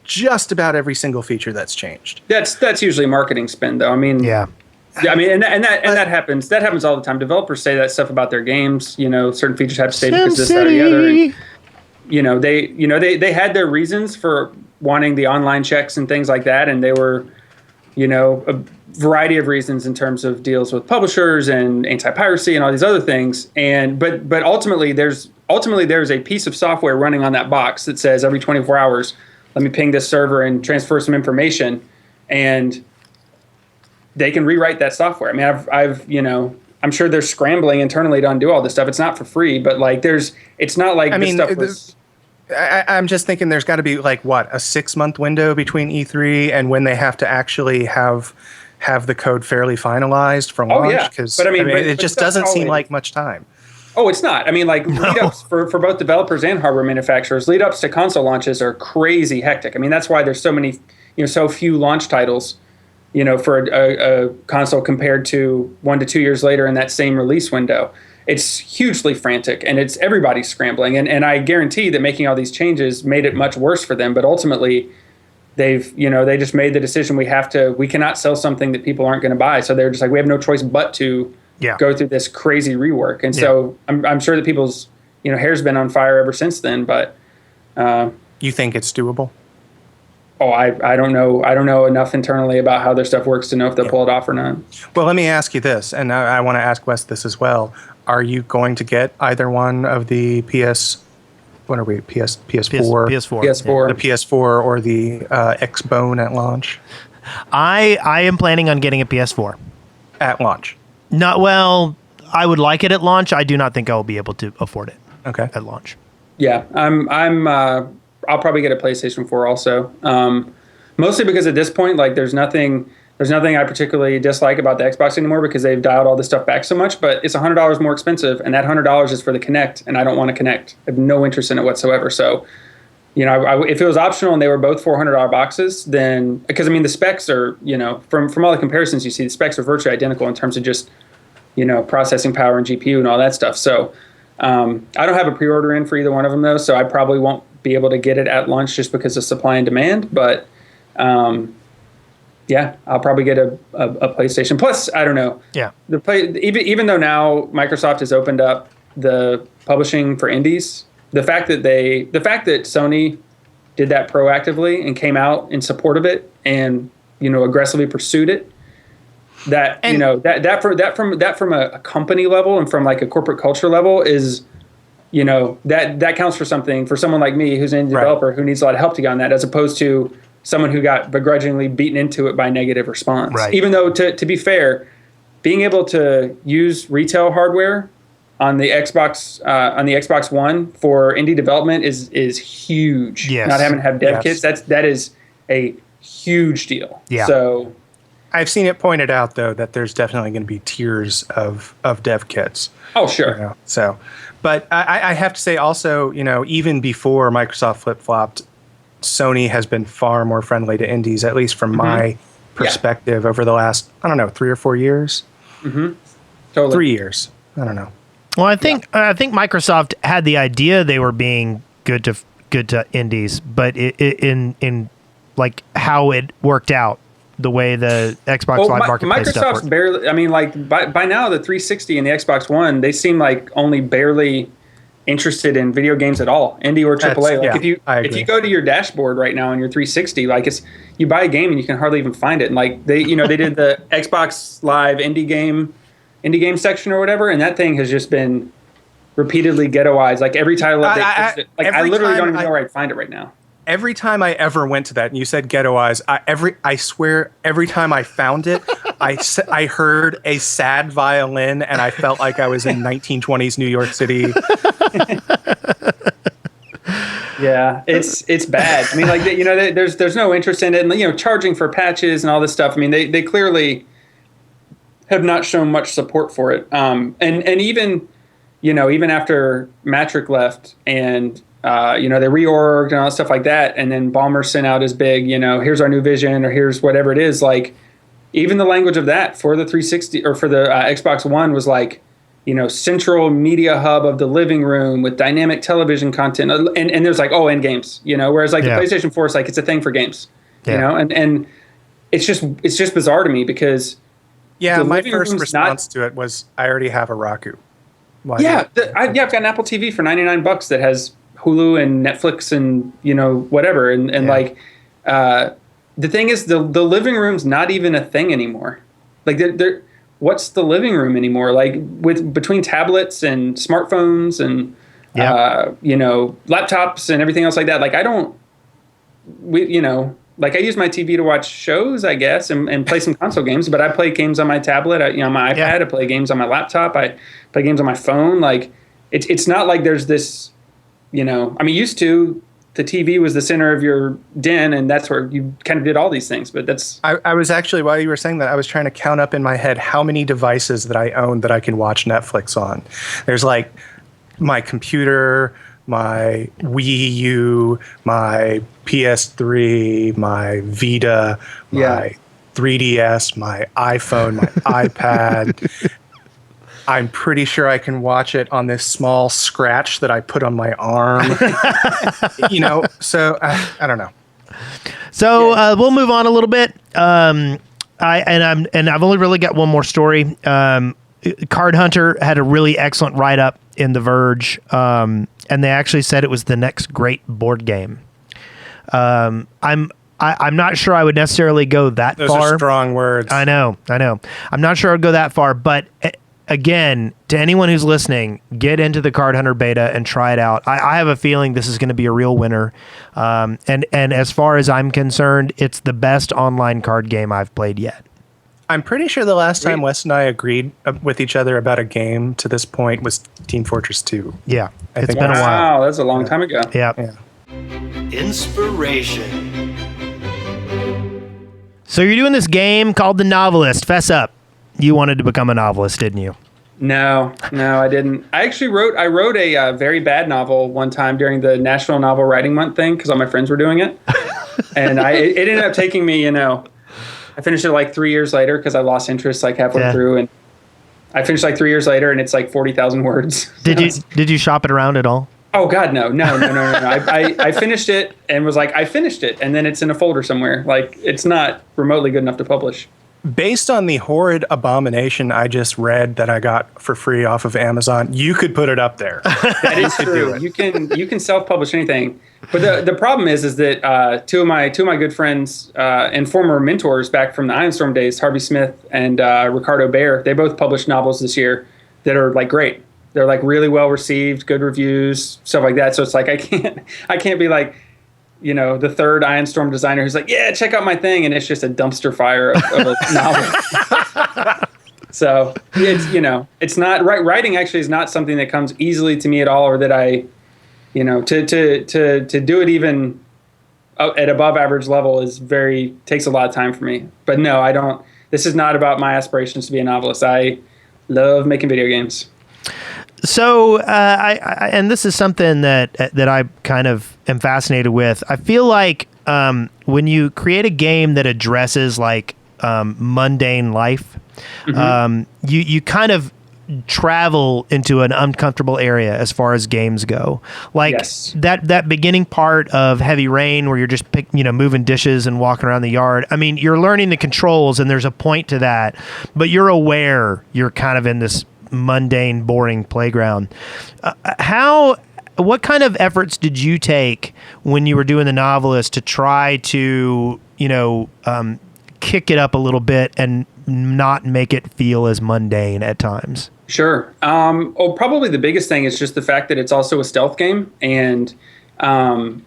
just about every single feature that's changed. That's usually marketing spin, though. I mean, yeah. Yeah, I mean, and that happens. That happens all the time. Developers say that stuff about their games. You know, certain features have to stay because this, that, or the other. And, they had their reasons for wanting the online checks and things like that, and they were, you know, a variety of reasons in terms of deals with publishers and anti-piracy and all these other things. And but ultimately there's a piece of software running on that box that says every 24 hours, let me ping this server and transfer some information, and they can rewrite that software. I mean, I've you know, I'm sure they're scrambling internally to undo all this stuff. It's not for free, but like it's not like this stuff was. I'm just thinking there's got to be like what, a 6-month window between E3 and when they have to actually have the code fairly finalized for launch. Yeah. Because But I mean, it just doesn't seem like much time. Oh, it's not. I mean, like lead ups for both developers and hardware manufacturers, lead ups to console launches are crazy hectic. I mean, that's why there's so many, so few launch titles, for a console compared to 1 to 2 years later in that same release window. It's hugely frantic, and it's everybody's scrambling. And I guarantee that making all these changes made it much worse for them. But ultimately, they just made the decision we cannot sell something that people aren't going to buy. So they're just like, we have no choice but to go through this crazy rework. And so I'm sure that people's, hair's been on fire ever since then. But you think it's doable? Oh, I don't know. I don't know enough internally about how their stuff works to know if they'll pull it off or not. Well, let me ask you this, and I want to ask Wes this as well. Are you going to get either one of the PS4? PS4. The PS4 or the Xbone at launch? I am planning on getting a PS4. At launch? I would like it at launch. I do not think I will be able to afford it. Okay. At launch. Yeah, I'll probably get a PlayStation 4 also. Mostly because at this point, like, there's nothing I particularly dislike about the Xbox anymore because they've dialed all this stuff back so much. But it's $100 more expensive, and that $100 is for the Kinect, and I don't want to Kinect. I have no interest in it whatsoever. So, if it was optional and they were both $400 boxes, then because I mean the specs are, from all the comparisons you see, the specs are virtually identical in terms of just, processing power and GPU and all that stuff. So. I don't have a pre-order in for either one of them though, so I probably won't be able to get it at launch just because of supply and demand. But I'll probably get a PlayStation. Plus, I don't know. Yeah. Even though now Microsoft has opened up the publishing for indies, the fact that Sony did that proactively and came out in support of it and aggressively pursued it. That from a company level and from like a corporate culture level is, that counts for something for someone like me who's an indie developer who needs a lot of help to get on that, as opposed to someone who got begrudgingly beaten into it by negative response. Right. Even though, to be fair, being able to use retail hardware on the Xbox One for indie development is huge. Yes. Not having to have dev kits, that is a huge deal. Yeah. So. I've seen it pointed out, though, that there's definitely going to be tiers of dev kits. Oh, sure. So, but I have to say also, even before Microsoft flip-flopped, Sony has been far more friendly to indies, at least from my perspective, over the last, 3 or 4 years. Mm-hmm. Totally. 3 years. I don't know. Well, I think Microsoft had the idea they were being good to indies, but in like how it worked out. The way the Xbox Live Marketplace stuff Microsoft's works. barely. I mean, like by now, the 360 and the Xbox One, they seem like only barely interested in video games at all, indie or AAA. If you go to your dashboard right now on your 360, like you buy a game and you can hardly even find it. And like they did the Xbox Live indie game section or whatever, and that thing has just been repeatedly ghettoized. Like every title, I literally don't even know where I'd find it right now. Every time I ever went to that, and you said ghettoized, I swear every time I found it, I heard a sad violin, and I felt like I was in 1920s New York City. Yeah, it's bad. I mean, like there's no interest in it, and charging for patches and all this stuff. I mean, they clearly have not shown much support for it. And even after Matrick left and. They reorged and all stuff like that. And then Ballmer sent out his big, here's our new vision or here's whatever it is. Like even the language of that for the 360 or for the Xbox One was like, central media hub of the living room with dynamic television content. And there's like, and games, whereas like the PlayStation 4 is like, it's a thing for games, and it's just bizarre to me because. Yeah. My first response to it was I already have a Roku. I've got an Apple TV for $99 that has Hulu and Netflix and whatever and like the thing is the living room's not even a thing anymore. Like what's the living room anymore? Like between tablets and smartphones and laptops and everything else like that. Like I use my TV to watch shows, I guess, and play some console games, but I play games on my tablet, on my iPad, I play games on my laptop, I play games on my phone. Like it's not like there's this I mean, used to, the TV was the center of your den, and that's where you kind of did all these things. But that's I was actually, while you were saying that, I was trying to count up in my head how many devices that I own that I can watch Netflix on. There's like my computer, my Wii U, my PS3, my Vita, my 3DS, my iPhone, my iPad. I'm pretty sure I can watch it on this small scratch that I put on my arm. So I don't know. So we'll move on a little bit. I've only really got one more story. Card Hunter had a really excellent write-up in The Verge, and they actually said it was the next great board game. I'm not sure I would necessarily go that far. Those are strong words. I know. I'm not sure I'd go that far, but again, to anyone who's listening, get into the Card Hunter beta and try it out. I have a feeling this is going to be a real winner. And as far as I'm concerned, it's the best online card game I've played yet. I'm pretty sure the last time Wes and I agreed with each other about a game to this point was Team Fortress 2. Yeah, it's been a while. Wow, that's a long time ago. Yeah. Inspiration. So you're doing this game called The Novelist. Fess up. You wanted to become a novelist, didn't you? No, I didn't. I actually wrote a very bad novel one time during the National Novel Writing Month thing because all my friends were doing it. And it ended up taking me, I finished it like 3 years later because I lost interest like halfway through. And I finished like 3 years later and it's like 40,000 words. Did you shop it around at all? Oh, God, no. I finished it and was like, I finished it. And then it's in a folder somewhere. Like, it's not remotely good enough to publish. Based on the horrid abomination I just read that I got for free off of Amazon, you could put it up there. That is true. You can self-publish anything. But the problem is that two of my good friends and former mentors back from the Iron Storm days, Harvey Smith and Ricardo Bear, they both published novels this year that are like great. They're like really well received, good reviews, stuff like that. So it's like I can't be like, the third Iron Storm designer who's like, yeah, check out my thing, and it's just a dumpster fire of a novel. So it's not writing actually is not something that comes easily to me at all, or that I, to do it even at above average level takes a lot of time for me. But no, I don't. This is not about my aspirations to be a novelist. I love making video games. So, and this is something that I kind of am fascinated with. I feel like when you create a game that addresses like mundane life, you kind of travel into an uncomfortable area as far as games go. Like that beginning part of Heavy Rain where you're just moving dishes and walking around the yard. I mean, you're learning the controls and there's a point to that, but you're aware you're kind of in this mundane, boring playground. What kind of efforts did you take when you were doing The Novelist to try to, kick it up a little bit and not make it feel as mundane at times? Sure. Probably the biggest thing is just the fact that it's also a stealth game, and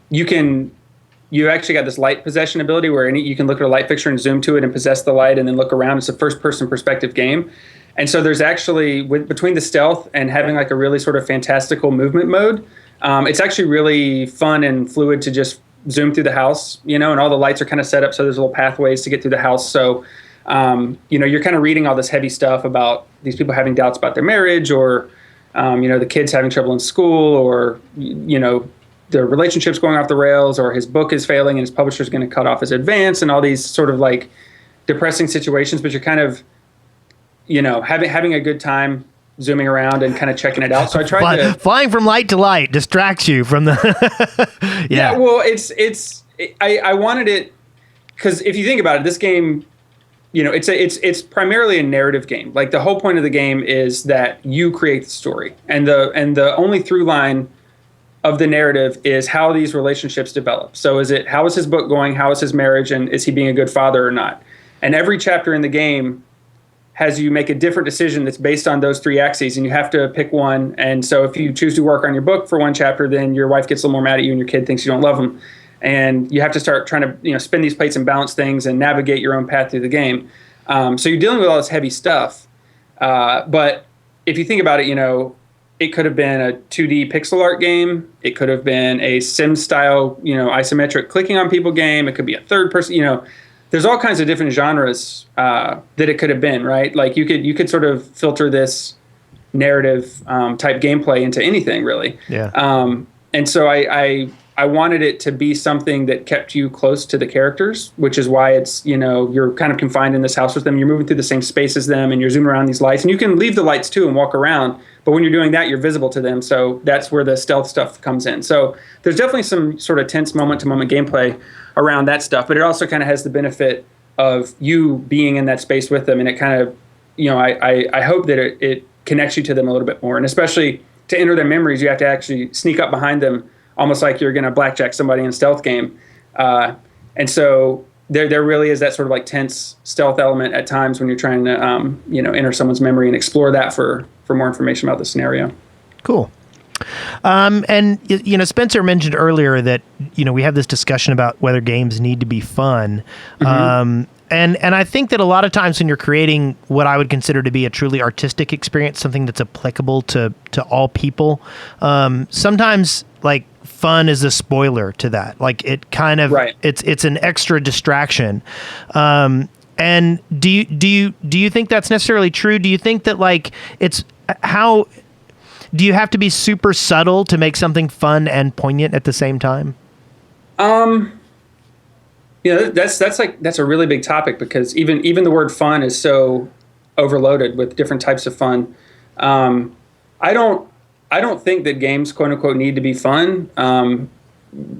you actually got this light possession ability where you can look at a light fixture and zoom to it and possess the light and then look around. It's a first-person perspective game. And so there's actually, between the stealth and having like a really sort of fantastical movement mode, it's actually really fun and fluid to just zoom through the house, and all the lights are kind of set up so there's little pathways to get through the house. So, you're kind of reading all this heavy stuff about these people having doubts about their marriage, or, the kids having trouble in school, or, their relationship's going off the rails, or his book is failing and his publisher's going to cut off his advance, and all these sort of like depressing situations, but you're kind of having a good time zooming around and kind of checking it out. So I tried flying from light to light distracts you from the. Yeah. Well, I wanted it because if you think about it, this game, it's primarily a narrative game. Like the whole point of the game is that you create the story, and the only through line of the narrative is how these relationships develop. So how is his book going? How is his marriage? And is he being a good father or not? And every chapter in the game has you make a different decision that's based on those three axes, and you have to pick one. And so if you choose to work on your book for one chapter, then your wife gets a little more mad at you and your kid thinks you don't love them. And you have to start trying to spin these plates and balance things and navigate your own path through the game. So you're dealing with all this heavy stuff. But if you think about it, it could have been a 2D pixel art game. It could have been a sim style, isometric clicking on people game. It could be a third person, there's all kinds of different genres that it could have been, right? Like you could sort of filter this narrative type gameplay into anything, really. Yeah. And so I wanted it to be something that kept you close to the characters, which is why it's, you're kind of confined in this house with them. You're moving through the same space as them, and you're zooming around these lights. And you can leave the lights too and walk around. But when you're doing that, you're visible to them. So that's where the stealth stuff comes in. So there's definitely some sort of tense moment-to-moment gameplay around that stuff. But it also kind of has the benefit of you being in that space with them. And it kind of, I hope that it connects you to them a little bit more. And especially to enter their memories, you have to actually sneak up behind them, almost like you're going to blackjack somebody in a stealth game. And so there really is that sort of like tense stealth element at times when you're trying to, enter someone's memory and explore that for more information about the scenario. Cool. And Spencer mentioned earlier that, we have this discussion about whether games need to be fun. Mm-hmm. And I think that a lot of times when you're creating what I would consider to be a truly artistic experience, something that's applicable to all people, sometimes like fun is a spoiler to that. Like it kind of, right. It's an extra distraction. And do you think that's necessarily true? Do you think that like do you have to be super subtle to make something fun and poignant at the same time? That's a really big topic, because even the word fun is so overloaded with different types of fun. I don't think that games, quote unquote, need to be fun.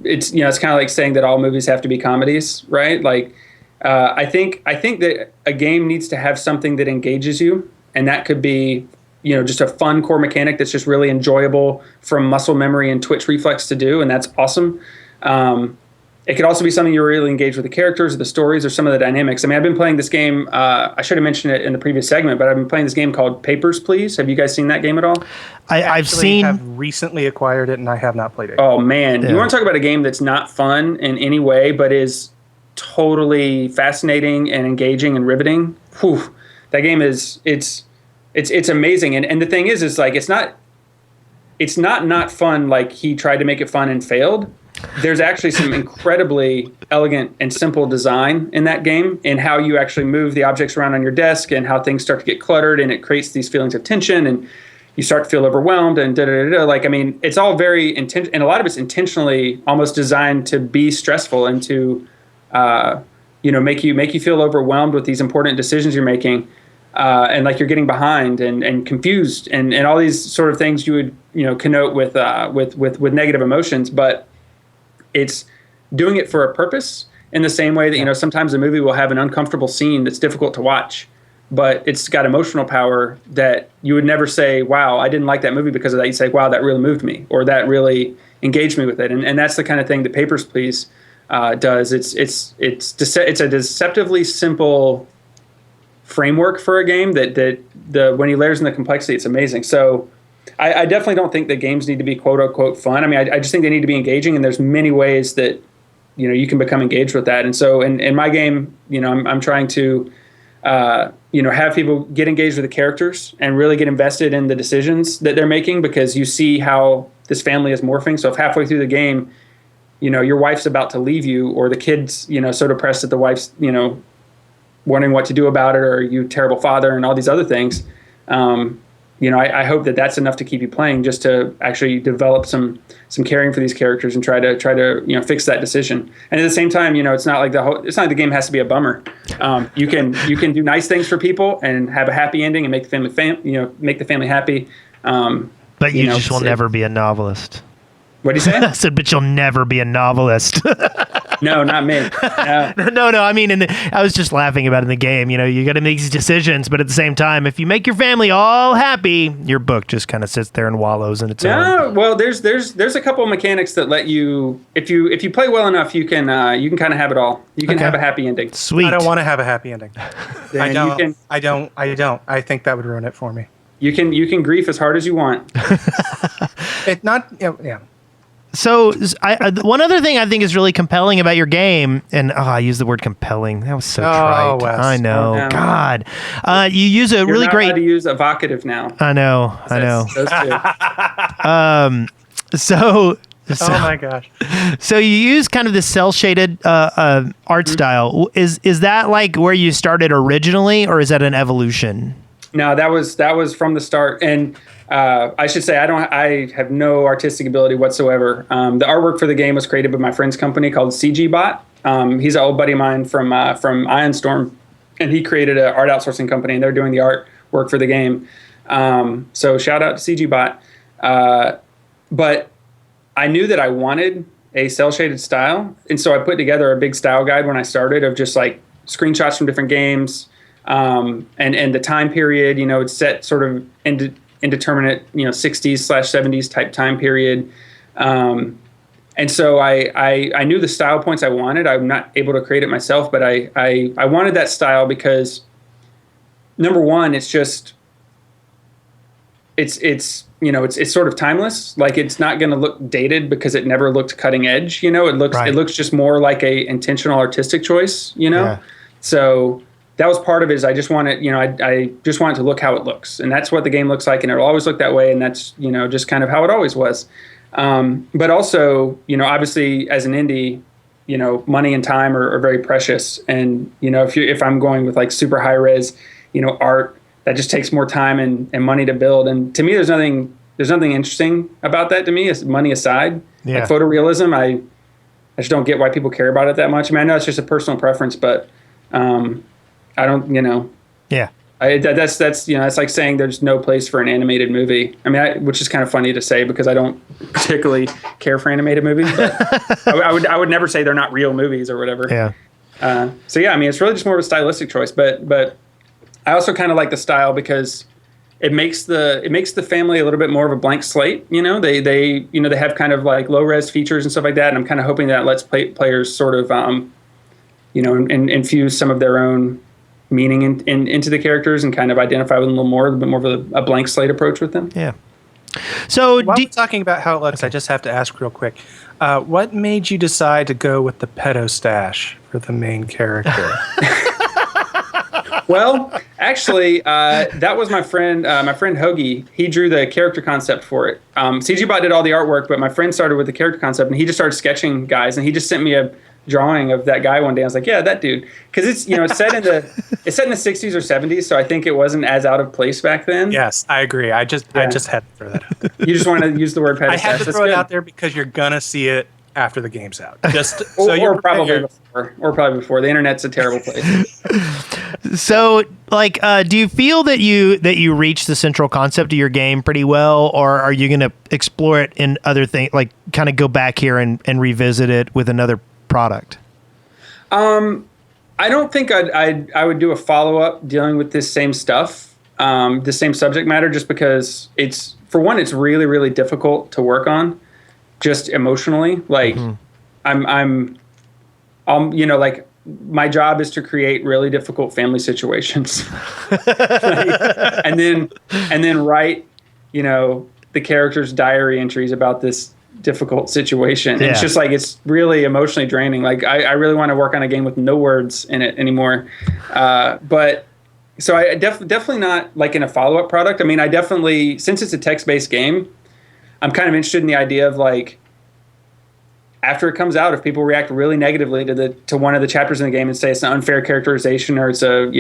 It's kind of like saying that all movies have to be comedies, right? Like, I think that a game needs to have something that engages you, and that could be, just a fun core mechanic that's just really enjoyable from muscle memory and twitch reflex to do, and that's awesome. It could also be something you're really engaged with the characters or the stories or some of the dynamics. I mean, I've been playing this game. I should have mentioned it in the previous segment, but I've been playing this game called Papers, Please. Have you guys seen that game at all? I've recently acquired it, and I have not played it. Oh, man. Yeah. You want to talk about a game that's not fun in any way, but is totally fascinating and engaging and riveting? Whew. That game it's amazing. And the thing is like, it's not fun like he tried to make it fun and failed. There's actually some incredibly elegant and simple design in that game, in how you actually move the objects around on your desk and how things start to get cluttered, and it creates these feelings of tension, and you start to feel overwhelmed and da-da-da-da. Like, I mean, it's all very intentional, and a lot of it's intentionally almost designed to be stressful and to, make you feel overwhelmed with these important decisions you're making. And like you're getting behind and confused and all these sort of things you would, connote with negative emotions, but it's doing it for a purpose, in the same way that, sometimes a movie will have an uncomfortable scene that's difficult to watch, but it's got emotional power that you would never say, wow, I didn't like that movie because of that. You'd say, wow, that really moved me, or that really engaged me with it. And that's the kind of thing that Papers, Please does. It's a deceptively simple framework for a game that when he layers in the complexity, it's amazing. So I definitely don't think that games need to be quote unquote fun. I mean, I just think they need to be engaging, and there's many ways that, you can become engaged with that. And so in my game, I'm trying to, have people get engaged with the characters and really get invested in the decisions that they're making, because you see how this family is morphing. So if halfway through the game, your wife's about to leave you, or the kid's, so depressed that the wife's, wondering what to do about it, or you terrible father, and all these other things. I hope that that's enough to keep you playing, just to actually develop some caring for these characters and try to fix that decision. And at the same time, it's not like the game has to be a bummer. You can do nice things for people and have a happy ending and make the family happy. But you just will never be a novelist. What do you say? I said, but you'll never be a novelist. No, not me. No. I mean, I was just laughing about in the game. You got to make these decisions, but at the same time, if you make your family all happy, your book just kind of sits there and wallows in its own. No, well, there's a couple of mechanics that let you, if you play well enough, you can kind of have it all. You can have a happy ending. Sweet. I don't want to have a happy ending. I don't. I think that would ruin it for me. You can grief as hard as you want. Yeah. So one other thing I think is really compelling about your game, and I used the word compelling. That was so trite. Wes. I know. Oh, no. God, you use a You're really not great. allowed to use evocative now. I know. Those two. So. Oh my gosh. So you use kind of the cell shaded art style. Is that like where you started originally, or is that an evolution? No, that was from the start, and I should say I have no artistic ability whatsoever. The artwork for the game was created by my friend's company called CG Bot. He's an old buddy of mine from Iron Storm, and he created an art outsourcing company, and they're doing the artwork for the game. So shout out to CG Bot. But I knew that I wanted a cell shaded style, and so I put together a big style guide when I started of just like screenshots from different games. And the time period, it's set sort of indeterminate, 60s/70s type time period. And so I knew the style points I wanted. I'm not able to create it myself, but I wanted that style because, number one, it's just, it's sort of timeless. Like, it's not going to look dated because it never looked cutting edge. It looks just more like a intentional artistic choice, Yeah. So that was part of it. Is I just wanted, I just wanted to look how it looks, and that's what the game looks like, and it'll always look that way, and that's just kind of how it always was. But also, obviously as an indie, money and time are very precious, and if I'm going with like super high res, art that just takes more time and money to build, and to me there's nothing interesting about that to me, as money aside. Yeah. Like photorealism, I just don't get why people care about it that much. I mean, I know it's just a personal preference, but I don't, Yeah. That's it's like saying there's no place for an animated movie. I mean, which is kind of funny to say because I don't particularly care for animated movies. But I would never say they're not real movies or whatever. Yeah. So yeah, I mean, it's really just more of a stylistic choice. But I also kind of like the style because it makes the family a little bit more of a blank slate. They have kind of like low res features and stuff like that. And I'm kind of hoping that lets players sort of infuse some of their own meaning into the characters and kind of identify with them a little bit more of a blank slate approach with them. Yeah. So While we're talking about how it looks, I just have to ask real quick, what made you decide to go with the pedo stash for the main character? Well, actually, that was my friend Hoagie. He drew the character concept for it. CGBot did all the artwork, but my friend started with the character concept, and he just started sketching guys, and he just sent me a drawing of that guy one day. I was like, yeah, that dude, because it's set in the 60s or 70s, so I think it wasn't as out of place back then. Yes, I agree. I just had to throw that out there. You just want to use the word pedo. I had to throw it out there because you're gonna see it after the game's out. Just so you're probably before. The internet's a terrible place. So, like, do you feel that you reach the central concept of your game pretty well, or are you going to explore it in other things, like kind of go back here and revisit it with another product? I don't think I would do a follow-up dealing with this same stuff, the same subject matter, just because it's really, really difficult to work on, just emotionally. Like, I'm like, my job is to create really difficult family situations, and then write, the character's diary entries about this difficult situation. Yeah. It's just like, it's really emotionally draining. Like, I really want to work on a game with no words in it anymore. But so I definitely not like in a follow-up product. I mean, I definitely, since it's a text-based game, I'm kind of interested in the idea of like, after it comes out, if people react really negatively to one of the chapters in the game and say it's an unfair characterization or it's a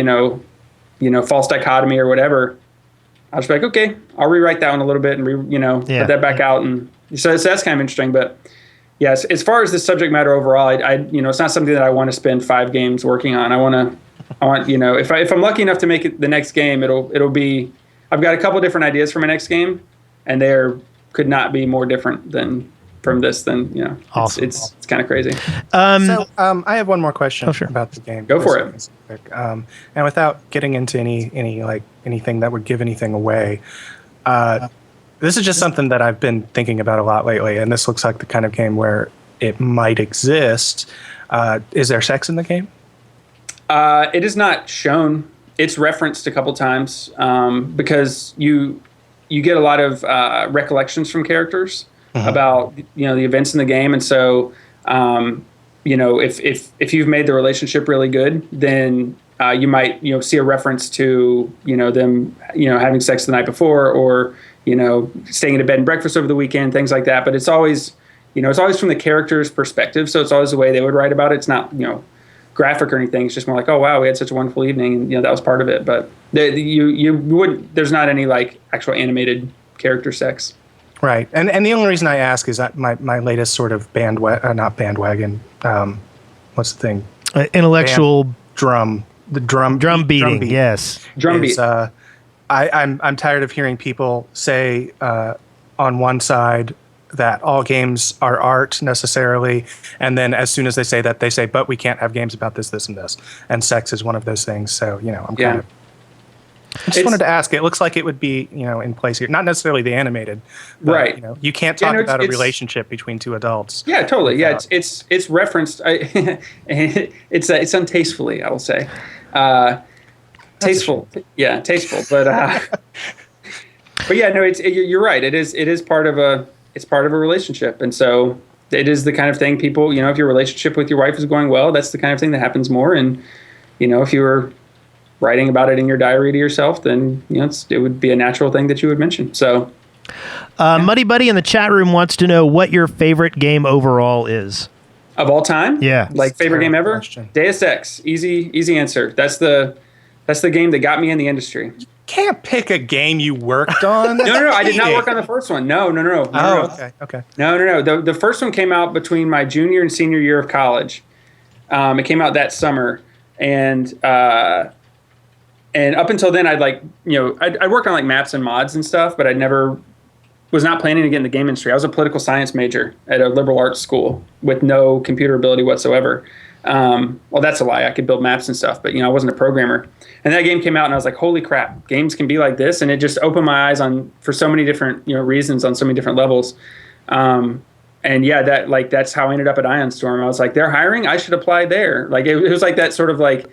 false dichotomy or whatever, I'll just be like, okay, I'll rewrite that one a little bit and put that back out. And so that's kind of interesting. But yes, as far as the subject matter overall, I it's not something that I want to spend 5 games working on. I want if I'm lucky enough to make it the next game, it'll be, I've got a couple different ideas for my next game, and could not be more different from this than Awesome. It's kind of crazy. I have one more question sure. about the game. Go for it. And without getting into anything that would give anything away, this is just something that I've been thinking about a lot lately, and this looks like the kind of game where it might exist. Is there sex in the game? It is not shown. It's referenced a couple times because you get a lot of recollections from characters. about the events in the game, and so if you've made the relationship really good, then you might see a reference to them having sex the night before, or staying in a bed and breakfast over the weekend, things like that. But it's always from the character's perspective, so it's always the way they would write about it. It's not graphic or anything. It's just more like, oh wow, we had such a wonderful evening, and that was part of it. But there's not any like actual animated character sex. Right, and the only reason I ask is that my latest sort of not bandwagon, what's the thing? Intellectual drum beating. Yes, drum beat. I'm tired of hearing people say on one side that all games are art necessarily, and then as soon as they say that, they say, but we can't have games about this, this, and this, and sex is one of those things. So I just wanted to ask. It looks like it would be, in place here. Not necessarily the animated, but, right? You can't talk about a relationship between two adults. Yeah, totally. Yeah, it's referenced. It's untastefully, I will say. Tasteful, yeah, tasteful. But yeah, no, you're right. It is part of a relationship, and so it is the kind of thing people. If your relationship with your wife is going well, that's the kind of thing that happens more. And if you were writing about it in your diary to yourself, then it would be a natural thing that you would mention. So, Muddy Buddy in the chat room wants to know what your favorite game overall is of all time. Yeah, like favorite game ever. Question. Deus Ex, easy answer. That's the game that got me in the industry. You can't pick a game you worked on. No. I did not work on the first one. No. Okay. No. The first one came out between my junior and senior year of college. It came out that summer, and up until then, I'd worked on like maps and mods and stuff, but was not planning to get in the game industry. I was a political science major at a liberal arts school with no computer ability whatsoever. Well, that's a lie. I could build maps and stuff, but I wasn't a programmer. And that game came out, and I was like, "Holy crap! Games can be like this!" And it just opened my eyes for so many different reasons on so many different levels. And yeah, that's how I ended up at Ion Storm. I was like, "They're hiring. I should apply there." Like it was like that sort of like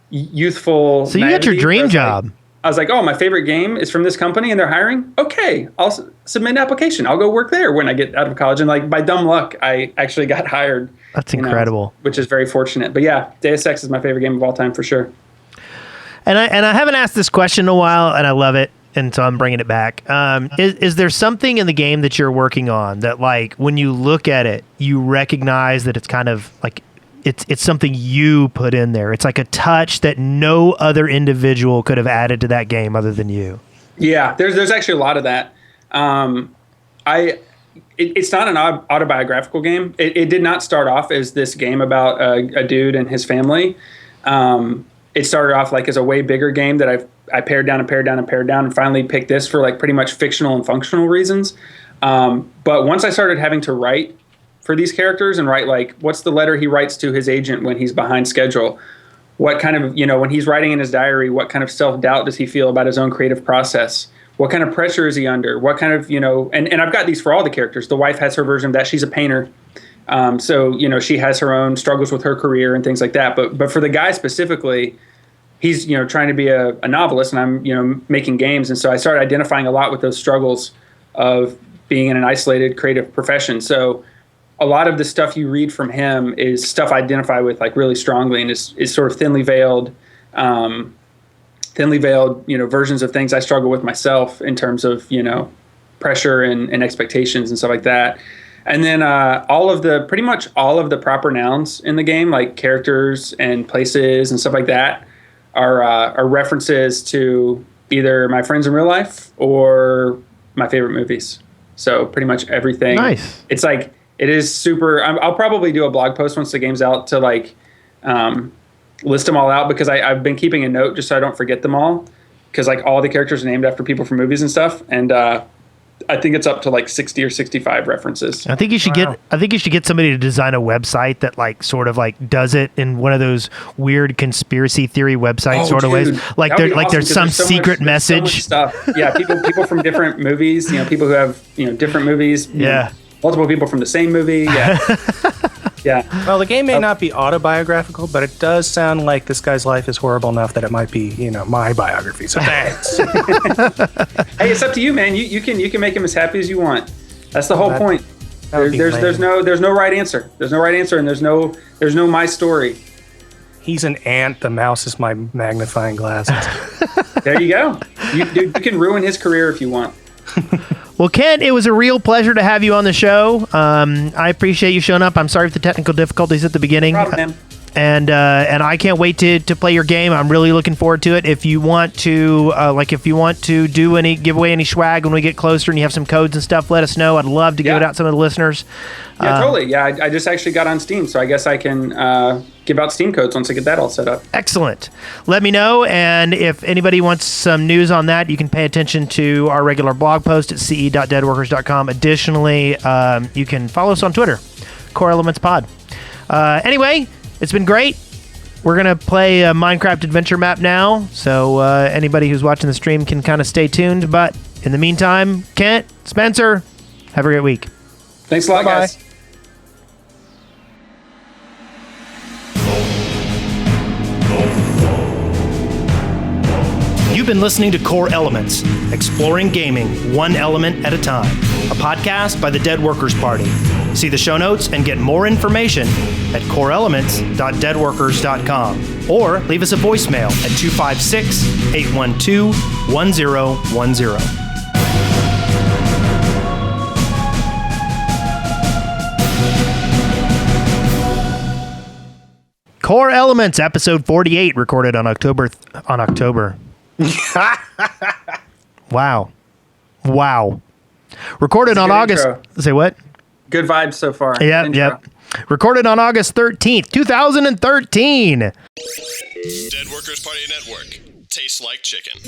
youthful. So you got your dream job. I was like, "Oh, my favorite game is from this company, and they're hiring. Okay, I'll submit an application. I'll go work there when I get out of college." And like by dumb luck, I actually got hired. That's incredible. Which is very fortunate. But yeah, Deus Ex is my favorite game of all time for sure. And I haven't asked this question in a while, and I love it, and so I'm bringing it back. Is there something in the game that you're working on that, like, when you look at it, you recognize that it's kind of like it's something you put in there? It's like a touch that no other individual could have added to that game other than you. Yeah, there's actually a lot of that. It's not an autobiographical game. It did not start off as this game about a dude and his family. It started off like as a way bigger game that I pared down and finally picked this for like pretty much fictional and functional reasons. But once I started having to write for these characters and write like, what's the letter he writes to his agent when he's behind schedule? What kind of, when he's writing in his diary, what kind of self-doubt does he feel about his own creative process? What kind of pressure is he under? What kind of, and I've got these for all the characters. The wife has her version of that. She's a painter. So, she has her own struggles with her career and things like that. But for the guy specifically, he's, trying to be a novelist, and I'm, making games. And so I started identifying a lot with those struggles of being in an isolated creative profession. So a lot of the stuff you read from him is stuff I identify with like really strongly, and is sort of thinly veiled, versions of things I struggle with myself in terms of, pressure and expectations and stuff like that. And then pretty much all of the proper nouns in the game, like characters and places and stuff like that, are references to either my friends in real life or my favorite movies. So pretty much everything. Nice. It's like, it is super. I'll probably do a blog post once the game's out to like list them all out, because I've been keeping a note just so I don't forget them all, because like all the characters are named after people from movies and stuff. And I think it's up to like 60 or 65 references. I think you should get somebody to design a website that like sort of like does it in one of those weird conspiracy theory website sort of ways. Like there's some secret message. So much stuff. Yeah, people from different movies. People who have different movies. Yeah. Multiple people from the same movie. Yeah. Yeah. Well, the game may not be autobiographical, but it does sound like this guy's life is horrible enough that it might be, my biography. So thanks. Hey, it's up to you, man. You can make him as happy as you want. That's the whole point. There's no right answer. There's no right answer, and there's no my story. He's an ant. The mouse is my magnifying glasses. There you go. You can ruin his career if you want. Well, Kent, it was a real pleasure to have you on the show. I appreciate you showing up. I'm sorry for the technical difficulties at the beginning. No problem, man. And I can't wait to play your game. I'm really looking forward to it. If you want to give away any swag when we get closer and you have some codes and stuff, let us know. I'd love to give it out to some of the listeners. Yeah, totally. Yeah, I just actually got on Steam, so I guess I can give out Steam codes once I get that all set up. Excellent. Let me know, and if anybody wants some news on that, you can pay attention to our regular blog post at ce.deadworkers.com. Additionally, you can follow us on Twitter, Core Elements Pod. Anyway, it's been great. We're going to play a Minecraft adventure map now, so anybody who's watching the stream can kind of stay tuned. But in the meantime, Kent, Spencer, have a great week. Thanks a lot, Bye-bye. guys. You've been listening to Core Elements, exploring gaming one element at a time. A podcast by the Dead Workers Party. See the show notes and get more information at coreelements.deadworkers.com or leave us a voicemail at 256-812-1010. Core Elements, episode 48, recorded on October. Wow. Recorded on August. Intro. Say what? Good vibes so far. Yep. Recorded on August 13th, 2013. Dead Workers Party Network. Tastes like chicken.